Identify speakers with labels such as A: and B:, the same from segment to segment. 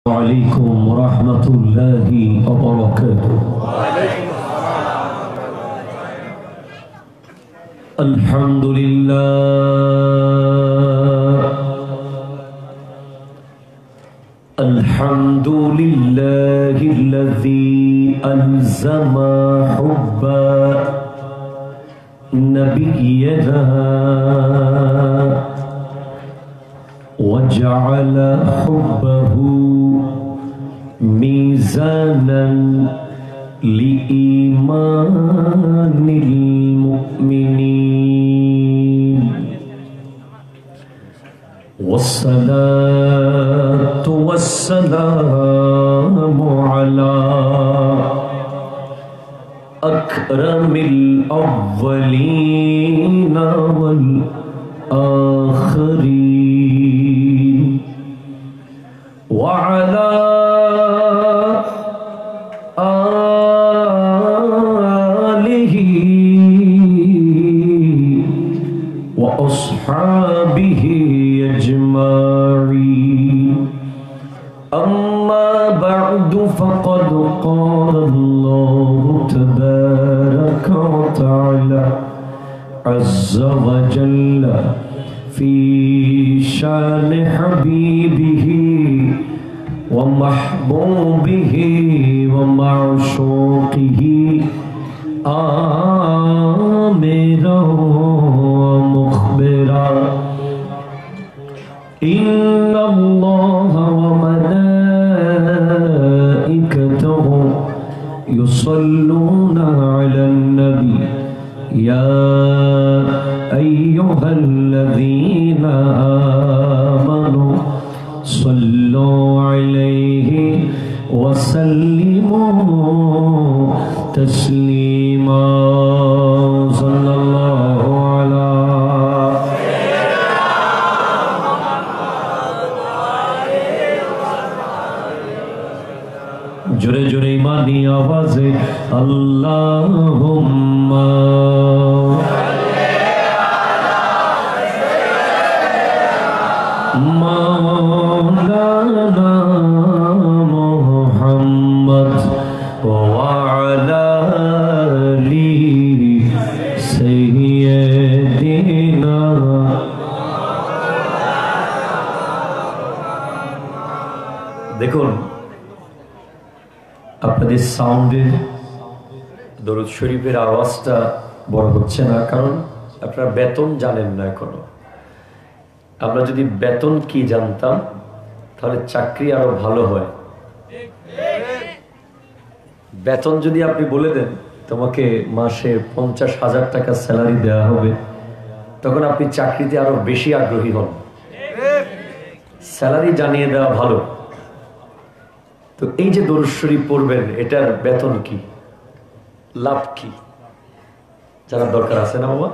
A: عليكم ورحمة الله وبركاته. الحمد لله الحمد لله الذي ألزم حب نبينا وجعل حبه ميزانا لإيمان المؤمنين، والصلاة والسلام على أكرم الأولين والآخرين، وعلى آله وأصحابه أجمعين. أما بعد فقد قال الله تبارك وتعالى عز وجل في شان حبيبه ومحبوبه ومعشوقه آمرا ومخبرا: إن الله وملائكته يصلون على النبي يا أيها الذين آمنوا صلوا عليه وسلموا تسليما. صلى الله على जोरे जोरे ईमानी आवाज़े अल्लाहुम्मा मौलाना मुहम्मद व अला आलि सय्यिदिना। দেখুন আপনাদের সাউন্ডের দরুদ শরীফের আওয়াজটা বড় হচ্ছে না, কারণ আপনারা বেতন জানেন না এখনো। আমরা যদি বেতন কি জানতাম তাহলে চাকরি আরো ভালো হয়। বেতন যদি আপনি বলে দেন তোমাকে মাসে 50,000 টাকা স্যালারি দেওয়া হবে, তখন আপনি চাকরিতে আরো বেশি আগ্রহী হন। স্যালারি জানিয়ে দেওয়া ভালো। তো এই যে দরুদ শরীফ পড়বেন, এটার বেতন কি, লাভ কি, জানার দরকার আছে না বাবা?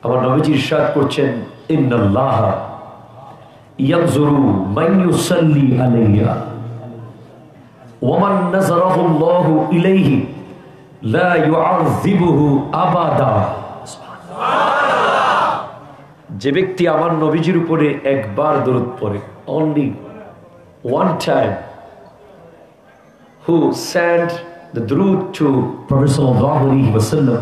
A: আমার নবীজি ইরশাদ করছেন, ইন্নাল্লাহা ইয়ানজুরু মান ইউসাল্লি আলাইয়া ওয়া মান নাযারাহু আল্লাহু ইলাইহি লা ইউআযিবুহু আবাদা। সুবহানাল্লাহ। যে ব্যক্তি আমার নবীজির উপরে একবার দরুদ পড়ে, only one time, who sent the durood to Prophet sallallahu alaihi wasallam,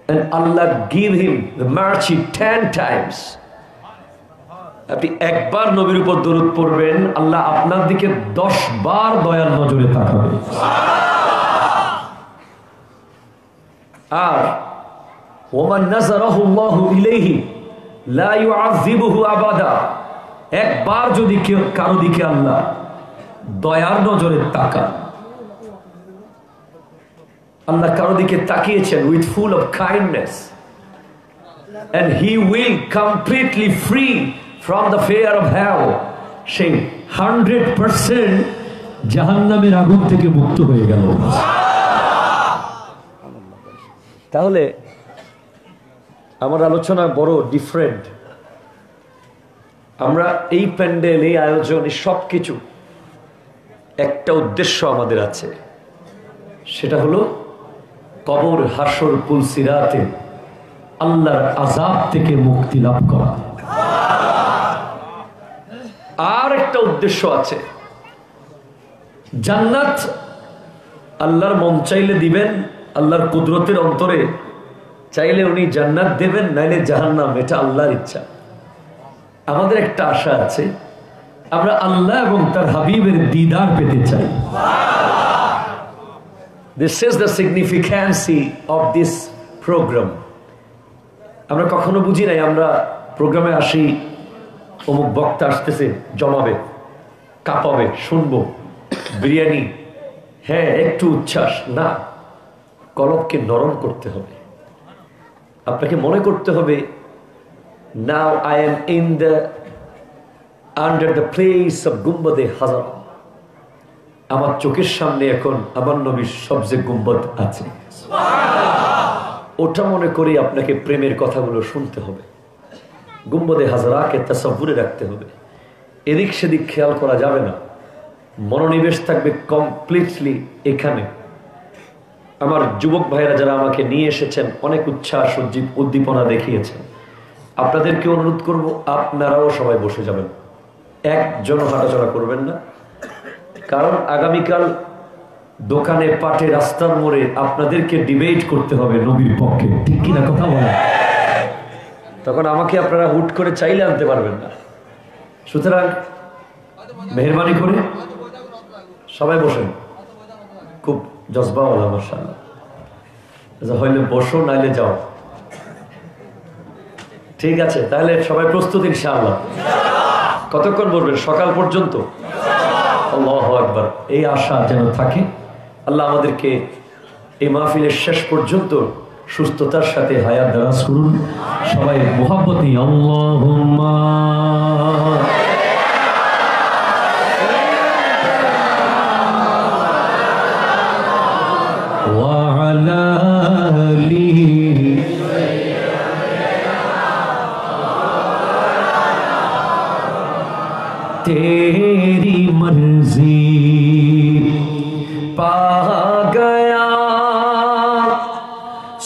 A: and Allah give him the mercy 10 times. আপনি একবার নবীর উপর দরুদ পড়বেন, আল্লাহ আপনার দিকে 10 বার দয়ার নজরে তাকাবে। আর ওমান নাযারাহু আল্লাহু ইলাইহি লা ইউআযিবুহু আবাদা, একবার যদি কেউ কারো দিকে আল্লাহ দয়ার নজরে তাকান, আল্লাহ কারো দিকে তাকিয়েছেন with full of kindness, and he will completely free from the fear of hell, সে 100% জাহান্নামের আগুন থেকে মুক্ত হয়ে গেল। তাহলে আমার আলোচনা বড় ডিফারেন্ট। আমরা এই প্যান্ডেল, এই আয়োজন, এই সবকিছু একটা উদ্দেশ্য আমাদের আছে, সেটা হলো কবর, হাসর, পুলসিরাতে আল্লাহর আযাব থেকে মুক্তি লাভ করা। আর একটা উদ্দেশ্য আছে। জান্নাত আল্লাহর মন চাইলে দিবেন, আল্লাহর কুদরতের অন্তরে চাইলে উনি জান্নাত দেবেন, নাইলে জাহান্নাম, এটা আল্লাহর ইচ্ছা। আমাদের একটা আশা আছে, আমরা আল্লাহ এবং তার হাবিবের দিদার পেতে চাই। This is the significance of this program. আমরা কখনো বুঝি নাই, আমরা প্রোগ্রামে আসি, অমুক বক্তা আসতেছে, জমাবে, কাঁপাবে, শুনবো, বিরিয়ানি, হ্যাঁ একটু উচ্ছ্বাস না, কলবকে নরম করতে হবে। আপনাকে মনে করতে হবে, now I am in the under the place of গুম্বদে হাজার। আমার চোখের সামনে এখন আমার নবীর সবচেয়ে গুম্বদ আছে, ওটা মনে করি আপনাকে প্রেমের কথাগুলো শুনতে হবে। গুম্বদে হাজারাকে তাসাব্বুরে রাখতে হবে, এদিক সেদিক খেয়াল করা যাবে না, মনোনিবেশ থাকবে কমপ্লিটলি এখানে। আমার যুবক ভাইরা যারা আমাকে নিয়ে এসেছেন, অনেক উচ্ছ্বাস উদ্দীপনা দেখিয়েছেন। আপনাদেরকে অনুরোধ করব, আপনারাও সবাই বসে যাবেন, একজন হাঁটাচলা করবেন না, কারণ আগামীকাল দোকানে, পাটে, রাস্তার মোড়ে আপনাদেরকে ডিবেট করতে হবে নবীর পক্ষে, ঠিক কিনা কথা বলেন? তখন আমাকে আপনারা হুট করে চাইলে আনতে পারবেন না। সুতরাং মেহরবানি করে সবাই বসেন, খুব জজবাওয়ালা মাশাআল্লাহ, হইলে বসো, নাইলে যাও। ঠিক আছে, তাহলে সবাই প্রস্তুত ইনশাআল্লাহ? কতক্ষণ বলবেন? সকাল পর্যন্ত? আল্লাহু আকবার। এই আশা যেন থাকে। আল্লাহ আমাদেরকে এই মাহফিলের শেষ পর্যন্ত সুস্থতার সাথে হায়াত দারাজ করুন। সবাই মুহাব্বতে আল্লাহুম্মা ওয়া আলা আলিহি तेरी मर्जी पा गया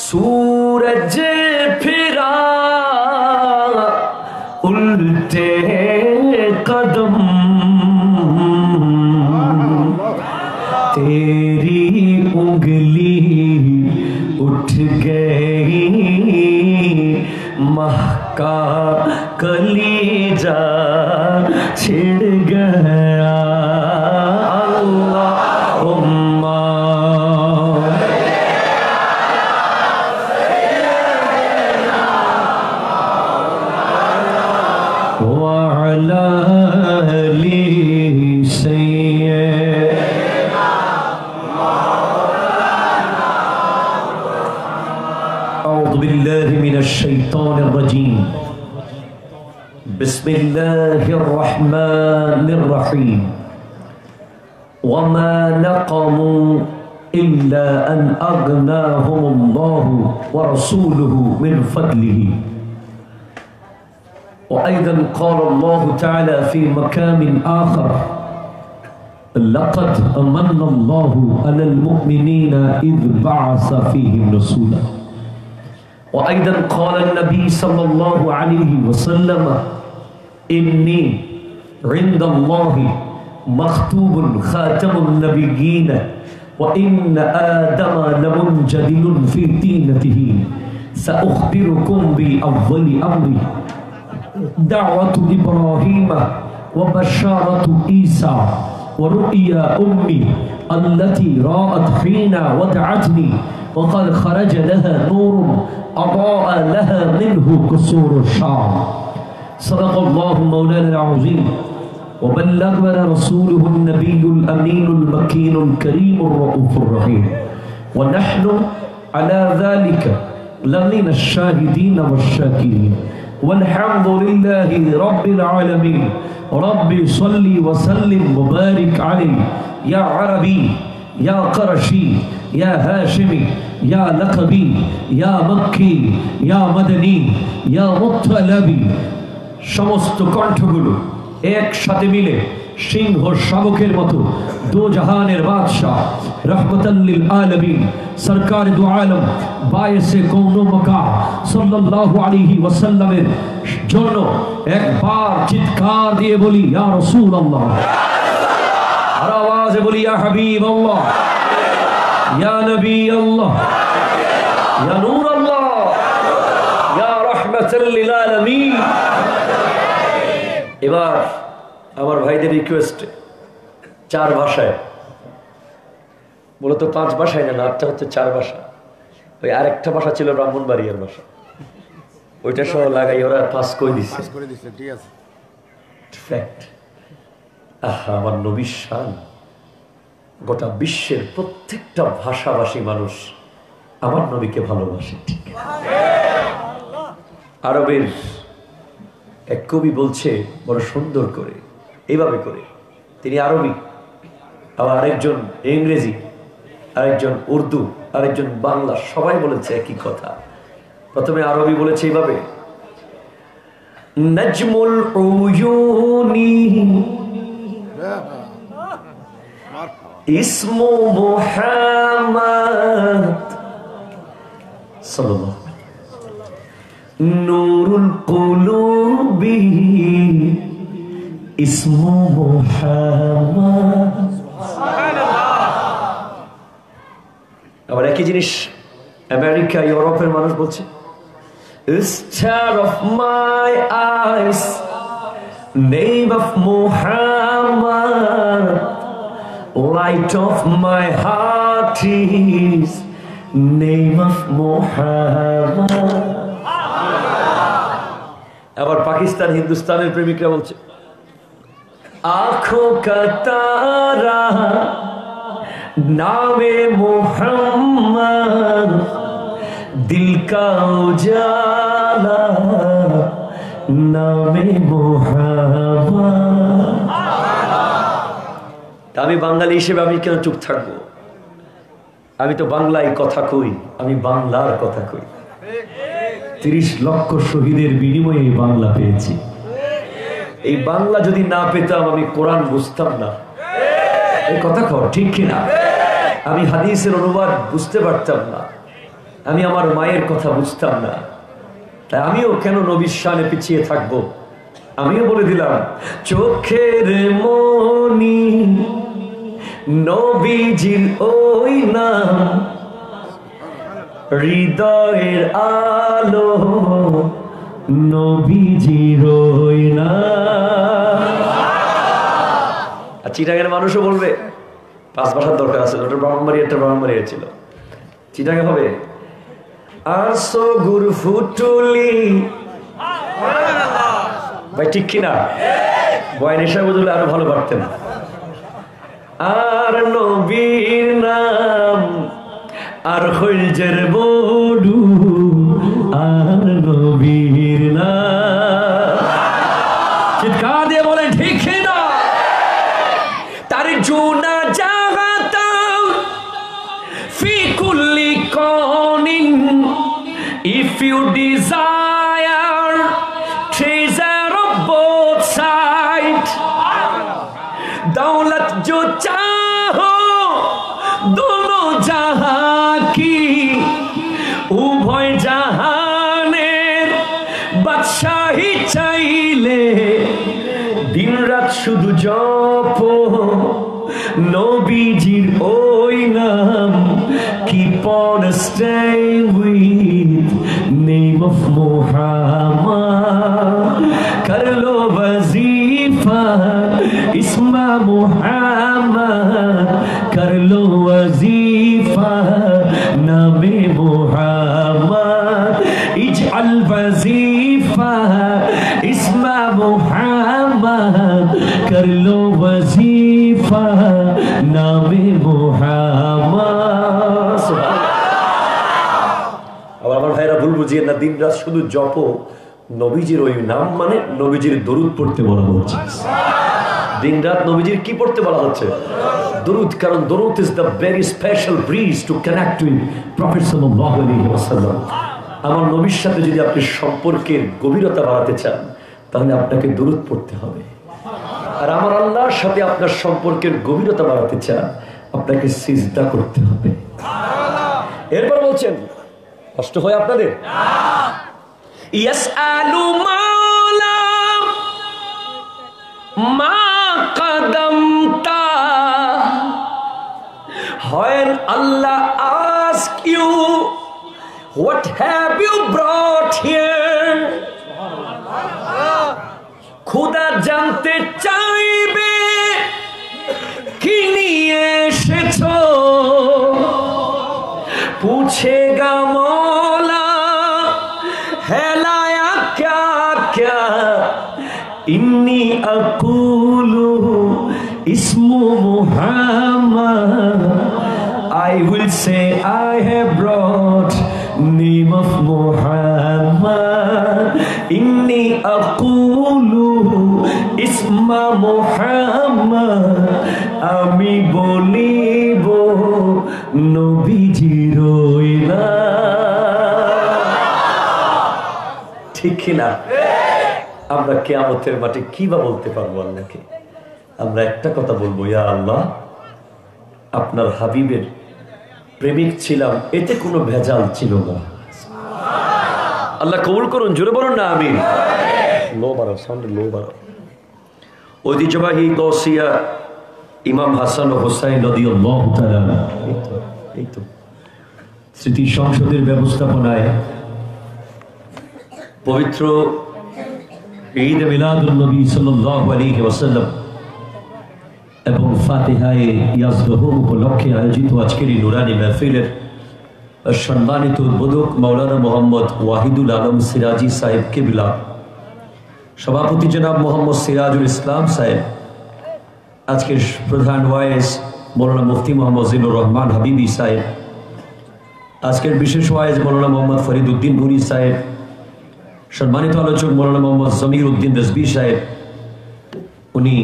A: सूरज फिरा उल्टे कदम तेरी उंगली उठ गई महका कलीजा छिड़ गया अल्लाहुम्मा व अला आलि सय्यिदना अऊज़ु बिल्लाहि मिनश शैतानिर रजीम बिस्मिल्लाहिर्रहमानिर्रहीम वमा नक़मू इल्ला अन अग़नाहुमुल्लाहु व रसूलुहु मिन फ़द्लिही व अय्ज़न क़ाल अल्लाहु तआला फ़ी मक़ामिन आख़र लक़द अमन्ना अल्लाहु अलल मुअमिनीना इज़ बअस फ़ीहिम रसूला व अय्ज़न क़ाल अन्नबी सल्लल्लाहु अलैहि वसल्लम इन्नी रिंदल्लाहि मख्तूबुन खातमुन नबिय्यीन व इन्न आदम लमुंजदिलुन फी तीनतिही सअख़बिरुकुम बि अव्वलि अम्री दावतु इब्राहीम व बशारतु ईसा व रु'या उम्मी अल्लती राअत हीना वदअतनी व क़द ख़रज लहा नूरुन अदाअ लहा मिन्हु क़ुसूरु शाम सदक़ल्लाहु मौलाना अज़ीम व बल्लगना रसूलुहु नबियुल अमीनुल मकीनुल करीमुर रऊफुर रहीम व नहनु अला ज़ालिका लमिन अश-शाहिदीन वश-शाकिरीन वल्हम्दुलिल्लाहि रब्बिल आलमीन रब्बि सल्लि व सल्लिम व बारिक अलैहि या अरबी या क़रशी या हाशिमी या लक़बी या मक्की या मदनी या मुत्तलबी समस्त कण्ठगुलो एकसाथे मिले সিংহ শাবকের মতো দো জাহানের বাদশাহ রহমতাল লিল আলামিন সরকার দু আলম বায়েসে কওনো মকা সাল্লাল্লাহু আলাইহি ওয়াসাল্লামের জন্য একবার চিৎকার দিয়ে বলি ইয়া রাসূলুল্লাহ, আর আওয়াজে বলি ইয়া হাবিবাল্লাহ, ইয়া নবী আল্লাহ, ইয়া নূর আল্লাহ, ইয়া রাহমাতাল লিল আলামিন। এবার আমার ভাইদের রিকোয়েস্টে 4 ভাষায়, মূলত 5 ভাষায় না, নাটটা হচ্ছে 4 ভাষা। ওই আরেকটা ভাষা ছিল ব্রাহ্মণবাড়িয়ার ভাষা, ওইটা সহ লাগাই ওরা পাস করে দিচ্ছে। ঠিক আছে, ফ্যাক্ট। আমার নবীর শান, গোটা বিশ্বের প্রত্যেকটা ভাষাভাষী মানুষ আমার নবীকে ভালোবাসে। ঠিক আরবের এক কবি বলছে বড় সুন্দর করে, এইভাবে করে, তিনি আরবি, আবার আরেকজন ইংরেজি, আরেকজন উর্দু, আরেকজন বাংলা, সবাই বলেছে একই কথা। প্রথমে আরবি বলেছে এইভাবে, নাজমুল উয়ুনি ইসমু মুহাম্মদ সাল্লাল্লাহু নূরুল কুলুবি ইসমু মুহাম্মদ। আবার একই জিনিস আমেরিকা, ইউরোপের মানুষ বলছে, star of my eyes, name of Muhammad, light of my heart is name of Muhammad. আবার পাকিস্তান, হিন্দুস্তানের প্রেমিকরা বলছে, आँखों का तारा नामे मोहम्मद, दिल का उजाला नामे मोहम्मद। আমি বাঙালি হিসেবে আমি কেন চুপ থাকবো? আমি তো বাংলায় কথা কই, আমি বাংলার কথা কই। 30 লক্ষ শহীদের বিনিময়ে এই বাংলা পেয়েছি। এই বাংলা যদি না পেতাম আমি কোরআন বুঝতাম না। এই কথা কর, ঠিক কিনা? আমি হাদিসের অনুবাদ বুঝতে পারতাম না, আমি আমার মায়ের কথা বুঝতাম না। তাই আমিও কেন নবীর শানে পিছিয়ে থাকবো? আমিও বলে দিলাম, চোখের মনি নবীজির ওই নাম, হৃদয়ের আলো নবীজির ওই নাম। আর চিটাগের মানুষও বলবে 5 ভাষার দরকার আছে, ওটা ব্রাহ্মণবাড়িয়া ছিল, চিটাগে হবে আসো গুরু ফুটুলি। ভাই ঠিক কিনা? বয়ান এসে বুঝলে আরো ভালো পারতেন। আর নবীর নাম আর হইলজের বডু, আর নবীর নাম, চিৎকার দিয়ে বলে ঠিক কিনা? তার জুনা জাগাতাম ফি কুল্লি কনিন, if you desire treasure of both sides, दौलत जो चाहो दोनों जहां की, उभय জাহানের বাদশাহী চাইলে দিন রাত শুধু জপো নবীজির ওই নাম, keep on staying with name of Muhammad, kar lo wazifa isma Muhammad, kar lo wazifa name Muhammad, ij'al wazifa isma Muhammad, kar lo wazifa name Muhammad। আবার আমার ভাইরা ভুল বুঝিয়ে না, দিন রাত শুধু জপো নবীজির ওই নাম, মানে নবীজির দরুদ পড়তে বলা হচ্ছে। দিন রাত নবীজির কি পড়তে বলা হচ্ছে? দরুদ। কারণ দরুদ is the very special bridge to connect with prophet সাল্লাল্লাহু আলাইহি ওয়াসাল্লাম। আমার নবীর সাথে যদি আপনি সম্পর্কের গভীরতা বাড়াতে চান, তাহলে আপনাকে দরুদ পড়তে হবে। আর আমার আল্লাহর সাথে আপনার সম্পর্কের গভীরতা বাড়াতে চান, আপনাকে সিজদা করতে হবে। এরপর বলছেন কষ্ট হয় আপনাদের? ইয়াসআলু মাওলা মা কাদামতা, when Allah ask you what have you brought here, খুদা জানতে চাইবে কি নিয়ে এসেছো, पूछेगा मौला है लाया क्या क्या, इन्नी अकूलु इस्मु Muhammad, I will say I have brought name of Muhammad, inni aqulu isma Muhammad, ami bolibo নবীজির ঠিক কিনা? আমরা কিয়ামতের মাঠে কি বা বলতে পারবো আল্লাহকে? আমরা একটা কথা বলবো, ইয়া আল্লাহ, আপনার হাবিবের প্রেমিক ছিলাম, এতে কোনো ভেজাল ছিল না। আল্লাহ কবুল করুন, জোরে বলুন না আমিন। লো বাড়াও, সাউন্ড লো বাড়াও। ঐতিহ্যবাহী গৌসিয়া ইমাম হাসান ও হোসাইন রাদিয়াল্লাহু তাআলা এই তো স্মৃতি সংসদের ব্যবস্থাপনায় পবিত্র ঈদ মিলাদুন নবী সাল্লাল্লাহু আলাইহি ওয়াসাল্লাম এবং ফাতিহায়ে ইয়াজদুহু উপলক্ষে আয়োজিত আজকের এই নুরানি মাহফিলের সম্মানিত উদ্বোধক মাওলানা মোহাম্মদ ওয়াহিদুল আলম সিরাজি সাহেব কিবলা, সভাপতি জনাব মোহাম্মদ সিরাজুল ইসলাম সাহেব, আজকের প্রধান ওয়াইস মৌলানা মুফতি মোহাম্মদ জিল্লুর রহমান হাবিবি সাহেব, আজকের বিশেষ ওয়াইস মৌলানা মোহাম্মদ ফরিদ উদ্দিন নুরি সাহেব, সম্মানিত আলোচক মৌলানা মোহাম্মদ জমির উদ্দিন রিজভী সাহেব, উনি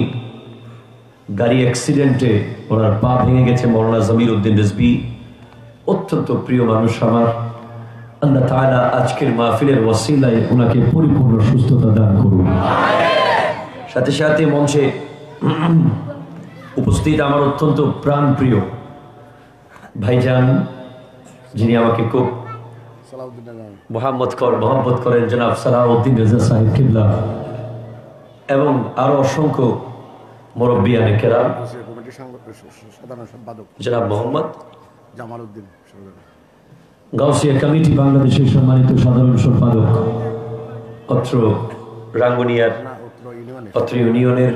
A: গাড়ি অ্যাক্সিডেন্টে ওনার পা ভেঙে গেছে, মৌলানা জমির উদ্দিন রিজভী, অত্যন্ত প্রিয় মানুষ আমার। আল্লাহ তাআলা আজকের মাহফিলের ওয়াসিলায় ওনাকে পরিপূর্ণ সুস্থতা দান করুন। সাথে সাথে মঞ্চে উপস্থিত আমার অত্যন্ত প্রাণ প্রিয় ভাইজান, যিনি আমাকে খুব মহব্বত করেন, জনাব সালাউদ্দিন রেজা সাহেব কিবলা, এবং আরো অসংখ্য মুরব্বিয়ানে কেরাম, জনাব মোহাম্মদ জামালউদ্দিন গাউসিয়া কমিটি বাংলাদেশের সম্মানিত সাধারণ সম্পাদক, অত্র রাঙ্গুনিয়ার অত্র ইউনিয়নের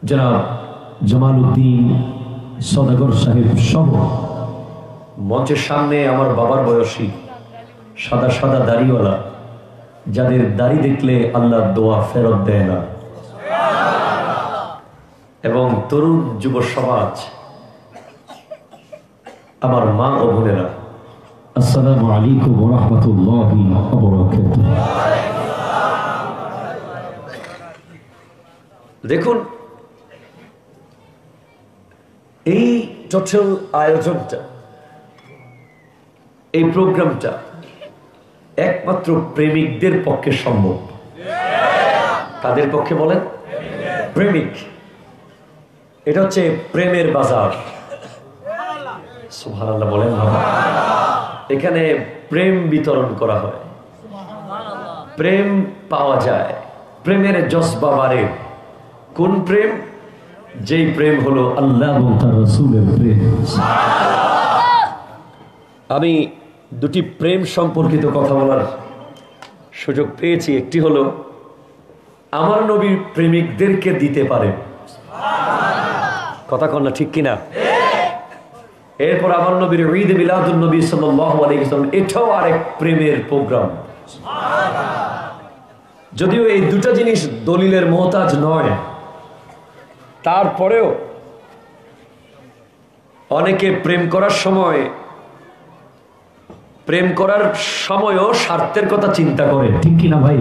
A: জনাব জামালউদ্দিন সদাগর সাহেব সহ মঞ্চের সামনে আমার বাবার বয়সী সাদা সাদা দাড়িওয়ালা, যাদের দাড়ি দেখলে আল্লাহ দোয়া ফেরত দেয় না, এবং তরুণ যুব সমাজ, আমার মা ও বোনেরা, আসসালামু আলাইকুম ওয়া রাহমাতুল্লাহি ওয়া বারাকাতুহু। দেখুন, এই টোটাল আয়োজনটা, এই প্রোগ্রামটা একমাত্র প্রেমিকদের পক্ষে সম্ভব। কাদের পক্ষে বলেন? প্রেমিক। এটা হচ্ছে প্রেমের বাজার। সুবহানাল্লাহ বলেন। এখানে প্রেম বিতরণ করা হয়, প্রেম পাওয়া যায়, প্রেমের জজবা বাড়ে। কোন প্রেম? যেই প্রেম হলো আল্লাহ এবং তার রাসূলের প্রেম। আমি দুটি প্রেম সম্পর্কিত কথা বলার সুযোগ পেয়েছি। একটি হলো আমার নবীর প্রেমিকদেরকে দিতে পারে, কথা কন না ঠিক কিনা? এরপর আমার নবীর ঈদ মিলাদুন নবী সাল্লাল্লাহু আলাইহি ওয়াসাল্লাম, এটাও আরেক প্রেমের প্রোগ্রাম। যদিও এই দুটো জিনিস দলিলের মোহতাজ নয়, তারপরেও অনেকে প্রেম করার সময়ও স্বার্থের কথা চিন্তা করে, ঠিক কিনা ভাই?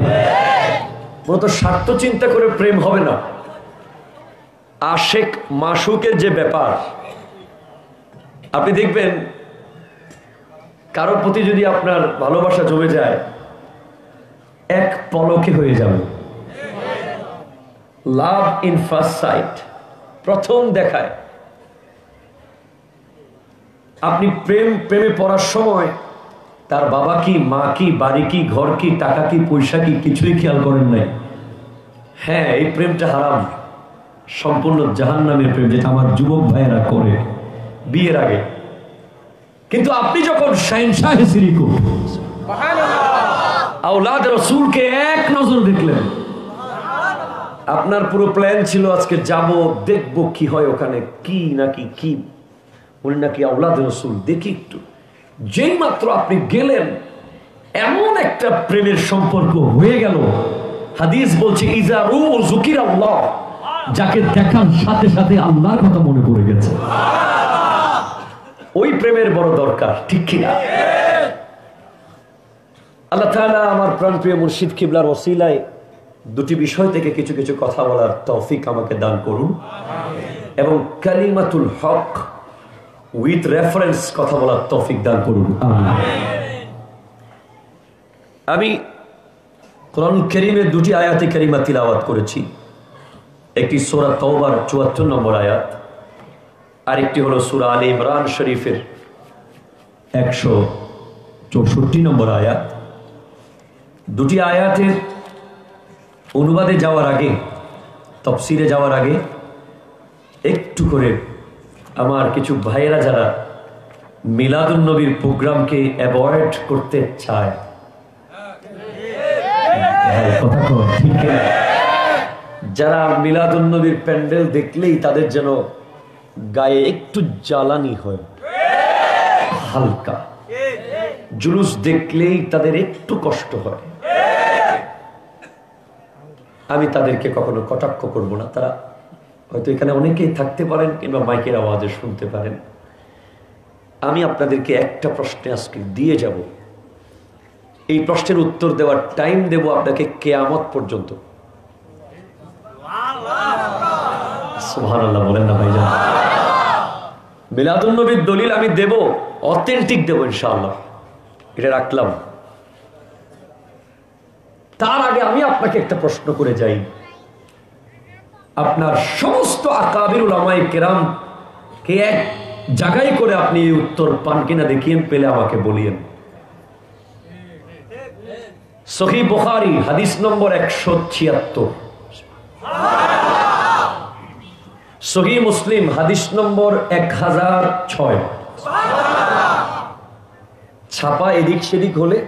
A: মূলত স্বার্থ চিন্তা করে প্রেম হবে না। আশেক মাশুকের যে ব্যাপার, আপনি দেখবেন কারোর প্রতি যদি আপনার ভালোবাসা জমে যায়, এক পলকে হয়ে যাবে। লাভ ইন ফার্স্ট সাইট, প্রথম দেখায়। আপনি প্রেমে পড়ার সময় তার বাবা কি, মা কি, বাড়ি কি, ঘর কি, টাকা কি, পয়সা কি, কিছুই খেয়াল করেন নাই। হ্যাঁ, এই প্রেমটা হারাম, সম্পূর্ণ জাহান্নামের প্রেম, যেটা আমার যুবক ভাইয়েরা করে বিয়ের আগে। কিন্তু আপনি যখন শাহেনশাহে সিরিকুল আওলাদ রাসূলকে এক নজর দেখলেন, আপনার পুরো প্ল্যান ছিল আজকে যাব, দেখবো কি হয় ওখানে, কি নাকি কি, উনি নাকি আওলাদ রাসূল, দেখি একটু। যেই মাত্র আপনি গেলেন, এমন একটা প্রেমের সম্পর্ক হয়ে গেল। হাদিস বলছে ইজা রু যুকির আল্লাহ, যাকে দেখার সাথে সাথে আল্লাহর কথা মনে পড়ে গেছে। ওই প্রেমের বড় দরকার, ঠিক কিনা? আল্লাহ তাআলা আমার প্রাণপ্রিয় মুর্শিদ কিবলার ওসিলায় দুটি বিষয় থেকে কিছু কিছু কথা বলার তৌফিক আমাকে দান করুন, এবং কালিমাতুল হক উইথ রেফারেন্স কথা বলার তৌফিক দান করুন। আমি কোরআন কারীমের দুটি আয়াতে কারিমা তিলাওয়াত করেছি। একটি সূরা তাওবার ৭৪ নম্বর আয়াত, আর একটি হলো সূরা আলে ইমরান শরীফের ১৬৪ নম্বর আয়াত। দুটি আয়াতের অনুবাদে যাওয়ার আগে, তাফসীরে যাওয়ার আগে একটু করে আমার কিছু ভাইয়েরা যারা মিলাদুন নবীর প্রোগ্রামকে অ্যাভয়েড করতে চায়, কথা কয় ঠিক, যারা মিলাদুন নবীর প্যান্ডেল দেখলেই তাদের যেন গায়ে একটু জ্বালানি হয়, হালকা, জুলুস দেখলেই তাদের একটু কষ্ট হয়, আমি তাদেরকে কখনো কটাক্ষ করব না। তারা হয়তো এখানে অনেকেই থাকতে পারেন কিংবা মাইকের আওয়াজে শুনতে পারেন। আমি আপনাদেরকে একটা প্রশ্নে আজকে দিয়ে যাব, এই প্রশ্নের উত্তর দেওয়ার টাইম দেব আপনাকে কিয়ামত পর্যন্ত। সুবহানাল্লাহ বলেন না ভাইজান? মিলাদুন নবীর দলিল আমি দেব, অথেন্টিক দেব ইনশাআল্লাহ, এটা রাখলাম। তার আগে আমি আপনাকে একটা প্রশ্ন করে যাই, আপনার সমস্ত আকাবির উলামায়ে কেরাম কে এক জায়গায় করে আপনি এই উত্তর পান কিনা দেখিয়েন, পেলে আমাকে বলিয়েন। সহিহ বুখারী হাদিস নম্বর ১৭৬, সহিহ মুসলিম হাদিস নম্বর ১০০৬। ছাপা এদিক সেদিক হলে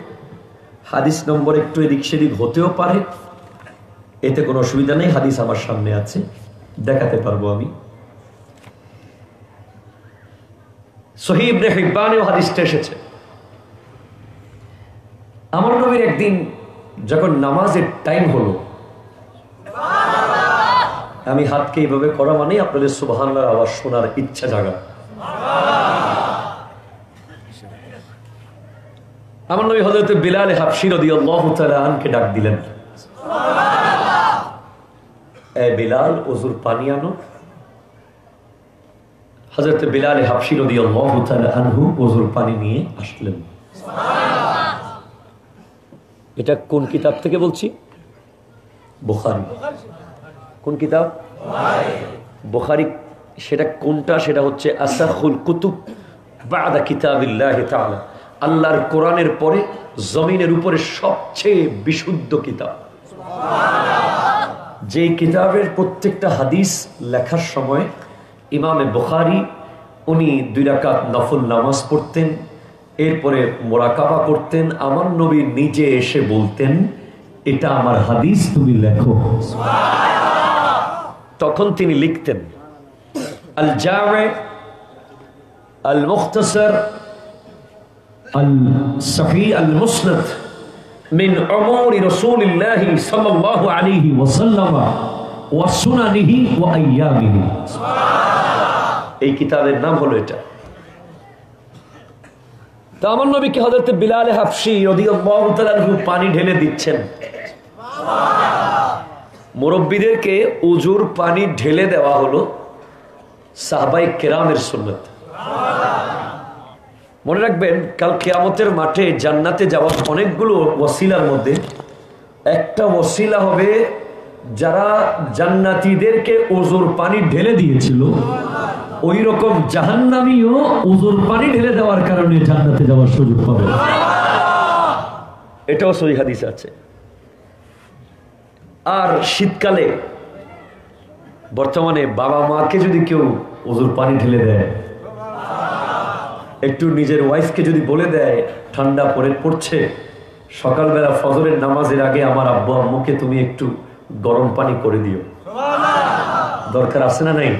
A: হাদিস নম্বর একটু এদিক সেদিক হতেও পারে, এতে কোনো অসুবিধা নেই। হাদিস আমার সামনে আছে, দেখাতে পারবো আমি। সহিহ ইবনে হিব্বানেও হাদিসটা এসেছে। আমার নবীর একদিন যখন নামাজের টাইম হলো, আমি হাতকে এইভাবে করা মানে আপনাদের সুবহানাল্লাহর আওয়াজ শোনার ইচ্ছা জাগা। আমার নবী হযরত বিলাল হাবশী রাদিয়াল্লাহু তাআলা আনকে ডাক দিলেন, এ বিলাল, ওযুর পানি আনো। হযরত বিলাল হাবশী রাদিয়াল্লাহু তাআলা আনহু ওযুর পানি নিয়ে আসলেন। এটা কোন কিতাব থেকে বলছি? বুখারী। কোন কিতাব? বুখারী। সেটা কোনটা? সেটা হচ্ছে আসাখুল কুতুব বাদা কিতাবিল্লাহি তাআলা, আল্লাহর কোরআনের পরে জমিনের উপরে সবচেয়ে বিশুদ্ধ কিতাব। যে কিতাবের প্রত্যেকটা হাদিস লেখার সময় ইমামে বুখারী উনি ২ রাকাত নফল নামাজ পড়তেন, এরপরে মোরাকাবা করতেন। আমার নবী নিজে এসে বলতেন, এটা আমার হাদিস, তুমি লেখো। তখন তিনি লিখতেন আল জামে, আল মুখতাসার, আল সহিহ, আল মুসনাদ মিন উমুরি রাসূলিল্লাহ সাল্লাল্লাহু আলাইহি ওয়াসাল্লাম ওয়া সুনানিহি ওয়া আইয়ামিহি। এই কিতাবের নাম হলো এটা। তো আমার নবীকে হযরত বিলাল হাবশী রাদিয়াল্লাহু তাআলা আনহু পানি ঢেলে দিচ্ছেন। মুরব্বিদেরকে উজুর পানি ঢেলে দেওয়া হলো সাহাবায়ে কেরামের সুন্নাত। মনে রাখবেন, কাল কিয়ামতের মাঠে জান্নাতে যাওয়ার অনেকগুলো ওসিলার মধ্যে একটা ওসিলা হবে যারা জান্নাতীদেরকে ওজোর পানি ঢেলে দিয়েছিল, ওই রকম জাহান্নামীও ওজোর পানি ঢেলে দেওয়ার কারণে জান্নাতে যাওয়ার সুযোগ পাবে। এটাও সহিহ হাদিস আছে। আর শীতকালে বর্তমানে বাবা মাকে যদি কেউ ওজোর পানি ঢেলে দেয়, একটু নিজের ওয়াইফকে যদি বলে দেয় ঠান্ডা পড়ছে, সকালবেলা ফজরের নামাজের আগে আমার আব্বু আম্মুকে তুমি একটু গরম পানি করে দিও, দরকার আছে না নাই?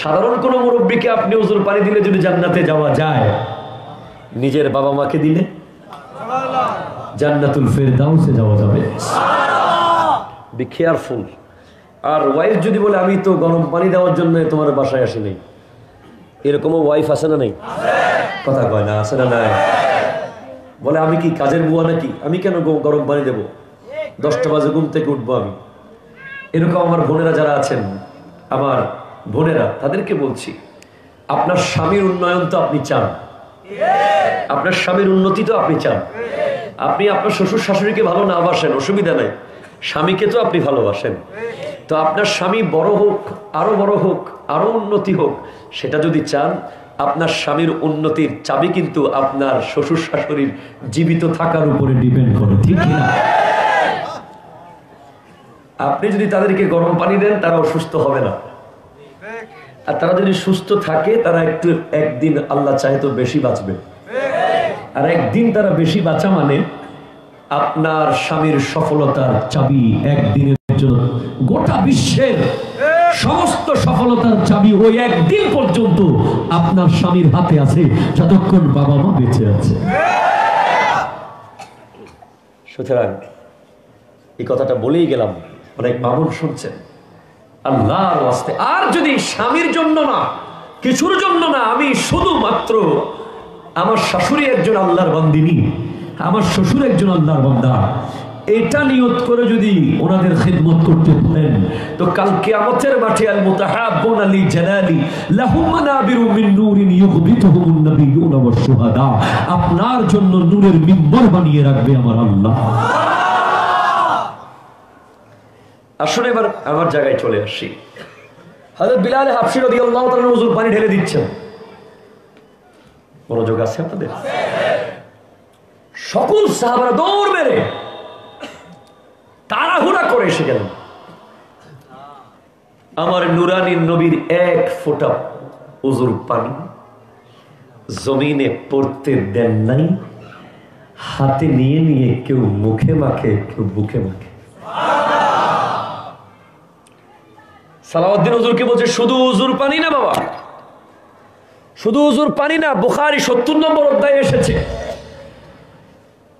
A: সাধারণ কোন মুরব্বীকে আপনি ওজোর পানি দিলে যদি জান্নাতে যাওয়া যায়, নিজের বাবা মাকে দিলে জান্নাতুল ফেরদাউসে যাওয়া যাবে। Be careful. আর ওয়াইফ যদি বলে আমি তো গরম পানি দেওয়ার জন্য তোমার বাসায় আসি নাই, এরকমও ওয়াইফ আছে না নাই? কথা কয় না, আছে না নাই? বলে আমি কি কাজের বুয়া নাকি, আমি কেন গরম পানি দেবো, 10টা বাজে ঘুম থেকে উঠবো আমি। এরকম আমার বোনেরা যারা আছেন, আমার বোনেরা, তাদেরকে বলছি, আপনার স্বামীর উন্নয়ন তো আপনি চান, আপনার স্বামীর উন্নতি তো আপনি চান। আপনি আপনার শ্বশুর শাশুড়িকে ভালো না বাসেন, অসুবিধা নাই, স্বামীকে তো আপনি ভালোবাসেন। তো আপনার স্বামী বড় হোক, আরো বড় হোক, আরো উন্নতি হোক, সেটা যদি চান, আপনার স্বামীর উন্নতির চাবি কিন্তু আপনার শ্বশুর শাশুড়ির জীবিত থাকার উপরে ডিপেন্ড করে, ঠিক না? আপনি যদি তাদেরকে গরম পানি দেন, তারা অসুস্থ হবে না। আর তারা যদি সুস্থ থাকে, তারা একদিন আল্লাহ চাহে তো বেশি বাঁচবে। আর একদিন তারা বেশি বাঁচা মানে আপনার স্বামীর সফলতার চাবি একদিনের জন্য, গোটা বিশ্বের সমস্ত সফলতার চাবি ওই একদিন পর্যন্ত আপনার স্বামীর হাতে আছে, যতক্ষণ বাবা মা বেঁচে আছে। সুতরাং এই কথাটা বলেই গেলাম, অনেক মামুন শুনছেন, আল্লাহর ওয়াস্তে। আর যদি স্বামীর জন্য না, কিছুর জন্য না, আমি শুধুমাত্র আমার শাশুড়ি একজন আল্লাহর বান্দিনী, আমার শ্বশুর একজন আল্লাহর বান্দা, এটা নিয়ত করে যদি ওনাদের খিদমত করতে পারেন, তো কাল কিয়ামতের মাঠে আল মুতাহাব্বুনা লি জালালি লাহুম মানাবিরু মিন নূরিন ইউগবিতুহুমুন নাবিয়্যুনা ওয়াশ শুহাদা, আপনার জন্য নূরের মিম্বর বানিয়ে রাখবে আমার আল্লাহ। আসলে এবার আমার জায়গায় চলে আসি। হযরত বিলাল হাবশী রাদিয়াল্লাহু তাআলা ওযুর পানি ঢেলে দিচ্ছেন, মনোযোগ আছে আপনাদের? সকল সাহাবারা দৌড় মেরে তাড়াহুড়া করে এসে গেলেন। আমার নুরানি নবীর এক ফোঁটা ওযুর পানি জমিনে পড়তে দেন নাই, হাতে নিয়ে নিয়ে কেউ মুখে মাখে, কেউ বুকে মাখে। সালাউদ্দিন হুজুরকে বলছে শুধু ওযুর পানি না বাবা, শুধু ওযুর পানি না, বুখারী 70 নম্বর অধ্যায়ে এসেছে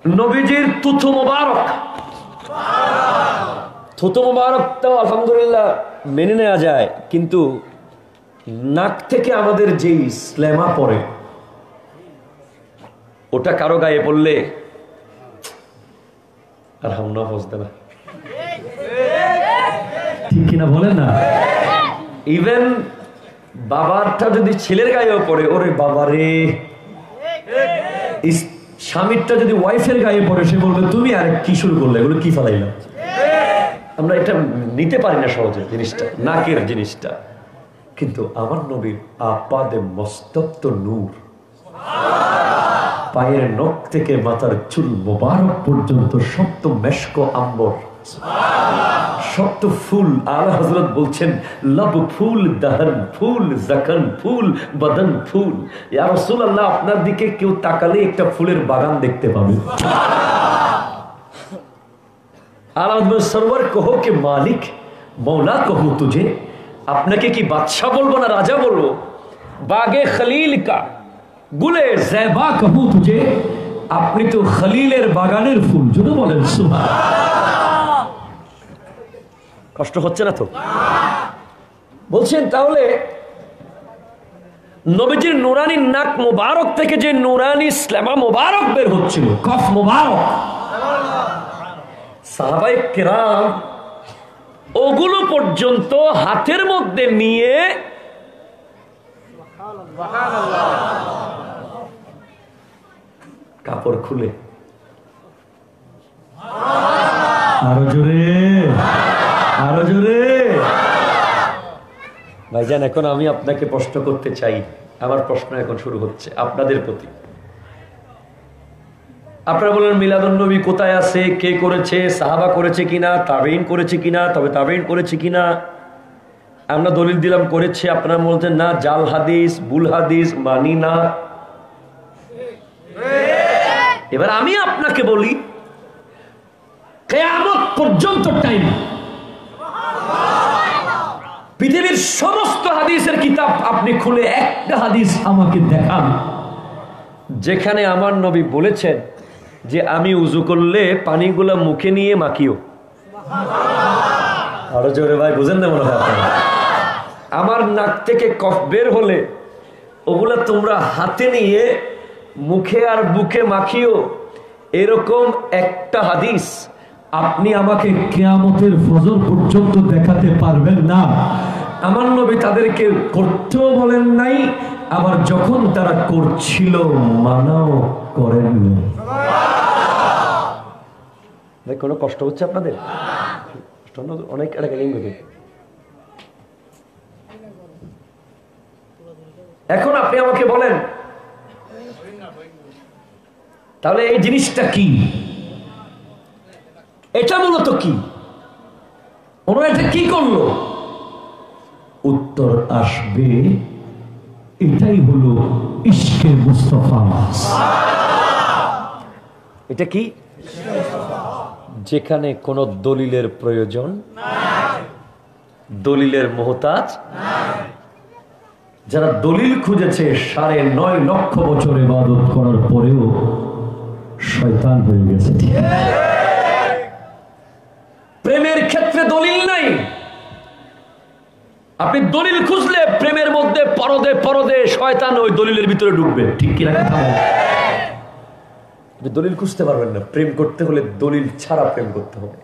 A: নবীজির থুথু মোবারক। থুথু মোবারক তো আলহামদুলিল্লাহ মেনে নেওয়া যায়, কিন্তু নাক থেকে আমাদের যেই স্লেমা পড়ে, ওটা কারো গায়ে পড়লে আর হামনা বসতে না, ঠিক কিনা বলেন না? ইভেন বাবারটা যদি ছেলের গায়েও পড়ে, ওরে বাবারে। স্বামীরটা যদি ওয়াইফের গায়ে পড়ে, সে বলবে তুমি আর কি শুরু করলে, এগুলো কি ফালাইলা। আমরা এটা নিতে পারি না সহজে জিনিসটা, নাকের জিনিসটা। কিন্তু আমার নবীর আপাদে মস্তক তো নূর, পায়ের নখ থেকে মাথার চুল মোবারক পর্যন্ত সপ্ত মেশক আম্বর, সপ্ত ফুল। আলা হযরত বলছেন লব ফুল, দহন ফুল, যখন ফুল, বদন ফুল। ইয়া রাসূলুল্লাহ, আপনার দিকে কেউ তাকালে একটা ফুলের বাগান দেখতে পাবে। আলা হযরত সরওয়ার কহো কে মালিক মৌলা কহো তুঝে, আপনাকে কি বাদশা বলবো না রাজা বলবো? বাগে খলিল কা গুলে জেবা কহো তুঝে, আপনি তো খলিলের বাগানের ফুল। যদি বলেন সুবহানাল্লাহ। কষ্ট হচ্ছে না তো? বলছেন তাহলে নবীজির নুরানি নাক মোবারক থেকে যে নুরানি স্লেমা মোবারক বের হচ্ছিল, কফ মোবারক, সাহাবায়ে কেরাম ওগুলো পর্যন্ত হাতের মধ্যে নিয়ে কাপড় খুলে, আরো জোরে ভাইজান, এখন আমি আপনাকে প্রশ্ন করতে চাই। আমার প্রশ্ন এখন শুরু হচ্ছে আপনাদের প্রতি। আপনারা বলেন মিলাদুন্নবী কোথায় আছে, কে করেছে, সাহাবা করেছে কিনা, তাবেঈন করেছে কিনা, তবে তাবেঈন করেছে কিনা। আমরা দলিল দিলাম করেছে, আপনারা বলছেন না, জাল হাদিস, ভুল হাদিস, মানি না। এবার আমি আপনাকে বলি, কিয়ামত পর্যন্ত টাইম, পৃথিবীর সমস্ত হাদিসের কিতাব আপনি খুলে একটা হাদিস আমাকে দেখান যেখানে আমার নবী বলেছেন যে আমি উযু করলে পানিগুলা মুখে নিয়ে মাখিও। আরো জোরে ভাই, বুঝেন না মনে হয় আপনারা? আমার নাক থেকে কফ বের হলে ওগুলা তোমরা হাতে নিয়ে মুখে আর বুকে মাখিও, এরকম একটা হাদিস আপনি আমাকে কিয়ামতের ফজর পর্যন্ত দেখাতে পারবেন না। আমার নবী তাদেরকে করতেও বলেন নাই, আবার যখন তারা করছিল মানাও করেননি। ভাই, কোনো কষ্ট হচ্ছে আপনাদের? অনেক এখন আপনি আমাকে বলেন, তাহলে এই জিনিসটা কি? এটা মূলত কি? ওনারা এটা কি করলো? উত্তর আসবে, এটাই হলো ইশকে মুস্তাফা। এটা কি? যেখানে কোনো দলিলের প্রয়োজন নাই, দলিলের মুহতাজ নাই। যারা দলিল খুঁজেছে 9.5 লক্ষ বছর ইবাদত করার পরেও শয়তান হয়ে গেছে। প্রেমের ক্ষেত্রে দলিল নাই। আপনি দলিল খুঁজলে প্রেমের মধ্যে পরদে পরদে শয়তান ওই দলিলের ভিতরে ঢুকবে। ঠিক কিনা কথা বলেন? আপনি দলিল খুঁজতে পারবেন না। প্রেম করতে হলে দলিল ছাড়া প্রেম করতে হবে।